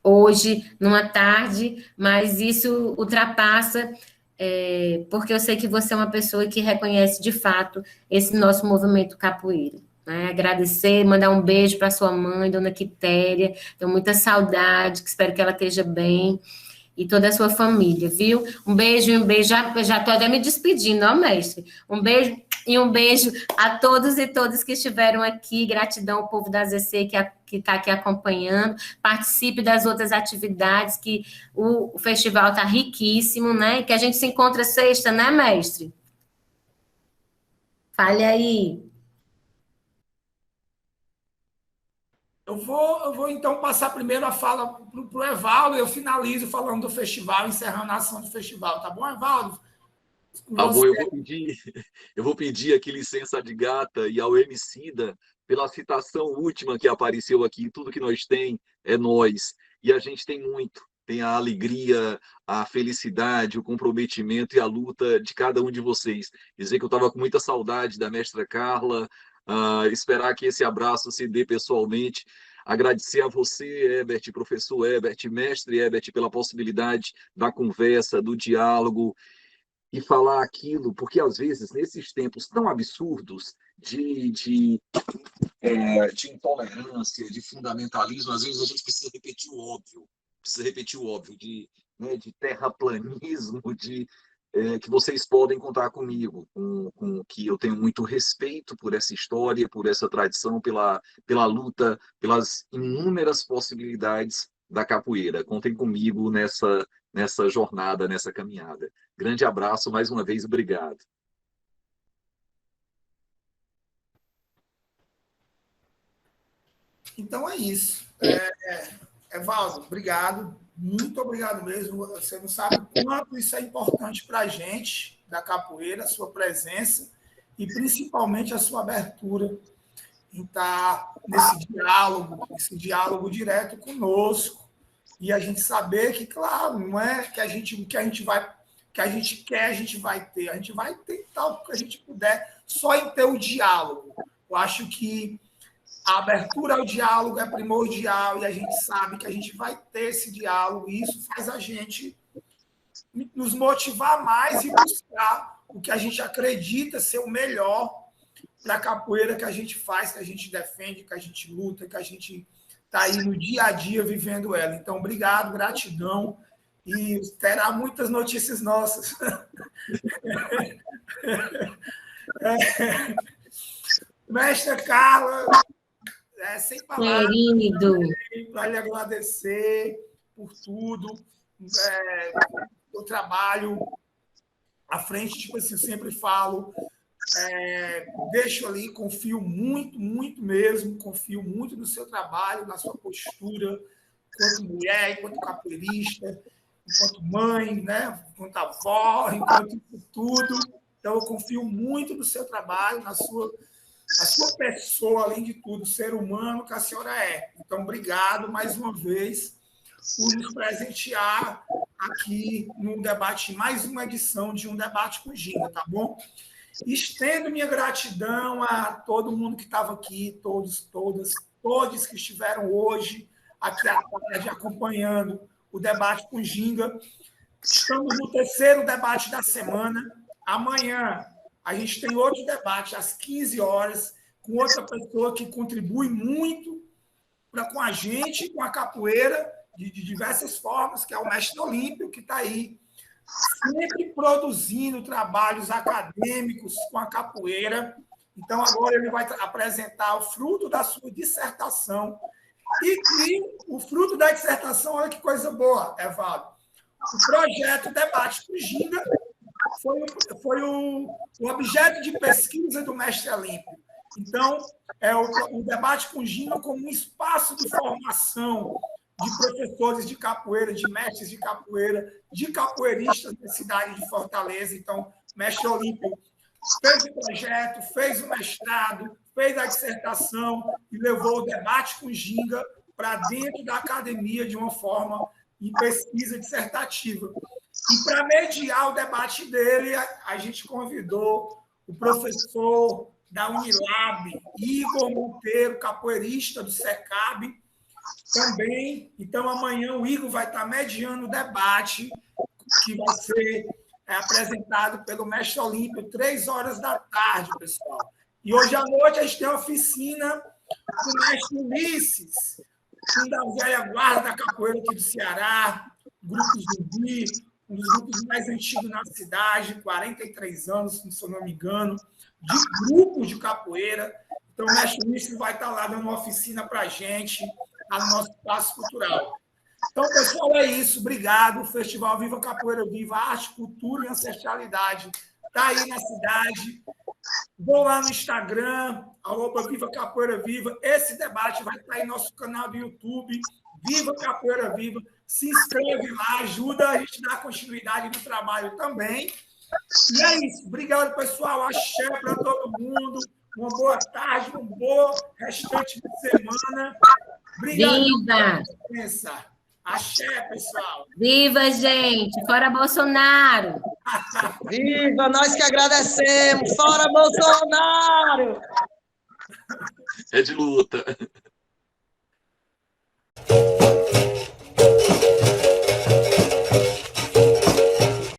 hoje, numa tarde, mas isso ultrapassa, porque eu sei que você é uma pessoa que reconhece, de fato, esse nosso movimento capoeira. Né? Agradecer, mandar um beijo para sua mãe, dona Quitéria, tenho muita saudade, que espero que ela esteja bem, e toda a sua família, viu? Um beijo, já estou até me despedindo, ó, mestre. Um beijo a todos e todas que estiveram aqui, gratidão ao povo da ZC que está aqui acompanhando, participe das outras atividades, que o festival está riquíssimo, né? E que a gente se encontra sexta, né, mestre? Fale aí. Eu vou então passar primeiro a fala para o Evaldo, eu finalizo falando do festival, encerrando a ação do festival, tá bom, Evaldo? Bom, eu vou pedir aqui licença de gata e ao Emicida pela citação última que apareceu aqui. Tudo que nós tem é nós, e a gente tem muito. Tem a alegria, a felicidade, o comprometimento e a luta de cada um de vocês. Dizer que eu estava com muita saudade da mestra Carla, esperar que esse abraço se dê pessoalmente. Agradecer a você, Herbert, professor Herbert, mestre Herbert, pela possibilidade da conversa, do diálogo, e falar aquilo, porque às vezes, nesses tempos tão absurdos de intolerância, de fundamentalismo, às vezes a gente precisa repetir o óbvio, de terraplanismo, que vocês podem contar comigo, com que eu tenho muito respeito por essa história, por essa tradição, pela luta, pelas inúmeras possibilidades da capoeira. Contem comigo nessa jornada, nessa caminhada. Grande abraço, mais uma vez, obrigado. Então é isso. Evaldo, obrigado. Muito obrigado mesmo. Você não sabe o quanto isso é importante para a gente, da capoeira, a sua presença e principalmente a sua abertura em estar nesse diálogo direto conosco, e a gente saber que, claro, não é que a gente quer, a gente vai ter. A gente vai tentar o que a gente puder, só em ter o diálogo. Eu acho que a abertura ao diálogo é primordial, e a gente sabe que a gente vai ter esse diálogo, e isso faz a gente nos motivar mais e buscar o que a gente acredita ser o melhor para a capoeira que a gente faz, que a gente defende, que a gente luta, que a gente está aí no dia a dia vivendo ela. Então, obrigado, gratidão, e terá muitas notícias nossas. Mestra Carla, sem palavras, querido, para lhe agradecer por tudo, o trabalho à frente, tipo assim, eu sempre falo, deixo ali, confio muito, muito mesmo, confio muito no seu trabalho, na sua postura, enquanto mulher, enquanto capoeirista, enquanto mãe, né? Enquanto avó, enquanto isso tudo. Então, eu confio muito no seu trabalho, na sua pessoa, além de tudo, ser humano que a senhora é. Então, obrigado mais uma vez por nos presentear aqui num debate, mais uma edição de Um Debate com Ginga, tá bom? Estendo minha gratidão a todo mundo que estava aqui, todos que estiveram hoje aqui à tarde acompanhando o debate com Ginga. Estamos no terceiro debate da semana. Amanhã a gente tem outro debate às 15 horas com outra pessoa que contribui muito com a gente, com a capoeira, de diversas formas, que é o mestre Olímpio, que está aí sempre produzindo trabalhos acadêmicos com a capoeira. Então, agora ele vai apresentar o fruto da sua dissertação. E o fruto da dissertação, olha que coisa boa, Evaldo. O projeto Debate com Ginga foi o objeto de pesquisa do mestre Olímpio. Então, o Debate com Ginga como um espaço de formação de professores de capoeira, de mestres de capoeira, de capoeiristas da cidade de Fortaleza. Então, o mestre Olímpio fez o projeto, fez o mestrado, fez a dissertação e levou o Debate com Ginga para dentro da academia de uma forma em pesquisa dissertativa. E para mediar o debate dele, a gente convidou o professor da Unilab, Igor Monteiro, capoeirista do SECAB, também. Então, amanhã o Igor vai estar mediando o debate, que vai ser apresentado pelo mestre Olímpio, 15h, pessoal. E hoje à noite a gente tem uma oficina com o mestre Ulisses, da velha guarda da capoeira aqui do Ceará, Grupo Zumbi, um dos grupos mais antigos na cidade, 43 anos, se eu não me engano, de grupos de capoeira. Então, o mestre Ulisses vai estar lá dando uma oficina para a gente, no nosso espaço cultural. Então, pessoal, é isso. Obrigado. O Festival Viva Capoeira Viva, Arte, Cultura e Ancestralidade está aí na cidade. Vou lá no Instagram, @Viva Capoeira Viva. Esse debate vai estar aí no nosso canal do YouTube, Viva Capoeira Viva. Se inscreve lá, ajuda a gente a dar continuidade no trabalho também. E é isso. Obrigado, pessoal. Axé para todo mundo. Uma boa tarde, um bom restante de semana. Obrigado. viva! Axé, pessoal. Viva, gente! Fora Bolsonaro! Viva! Nós que agradecemos! Fora Bolsonaro! É de luta.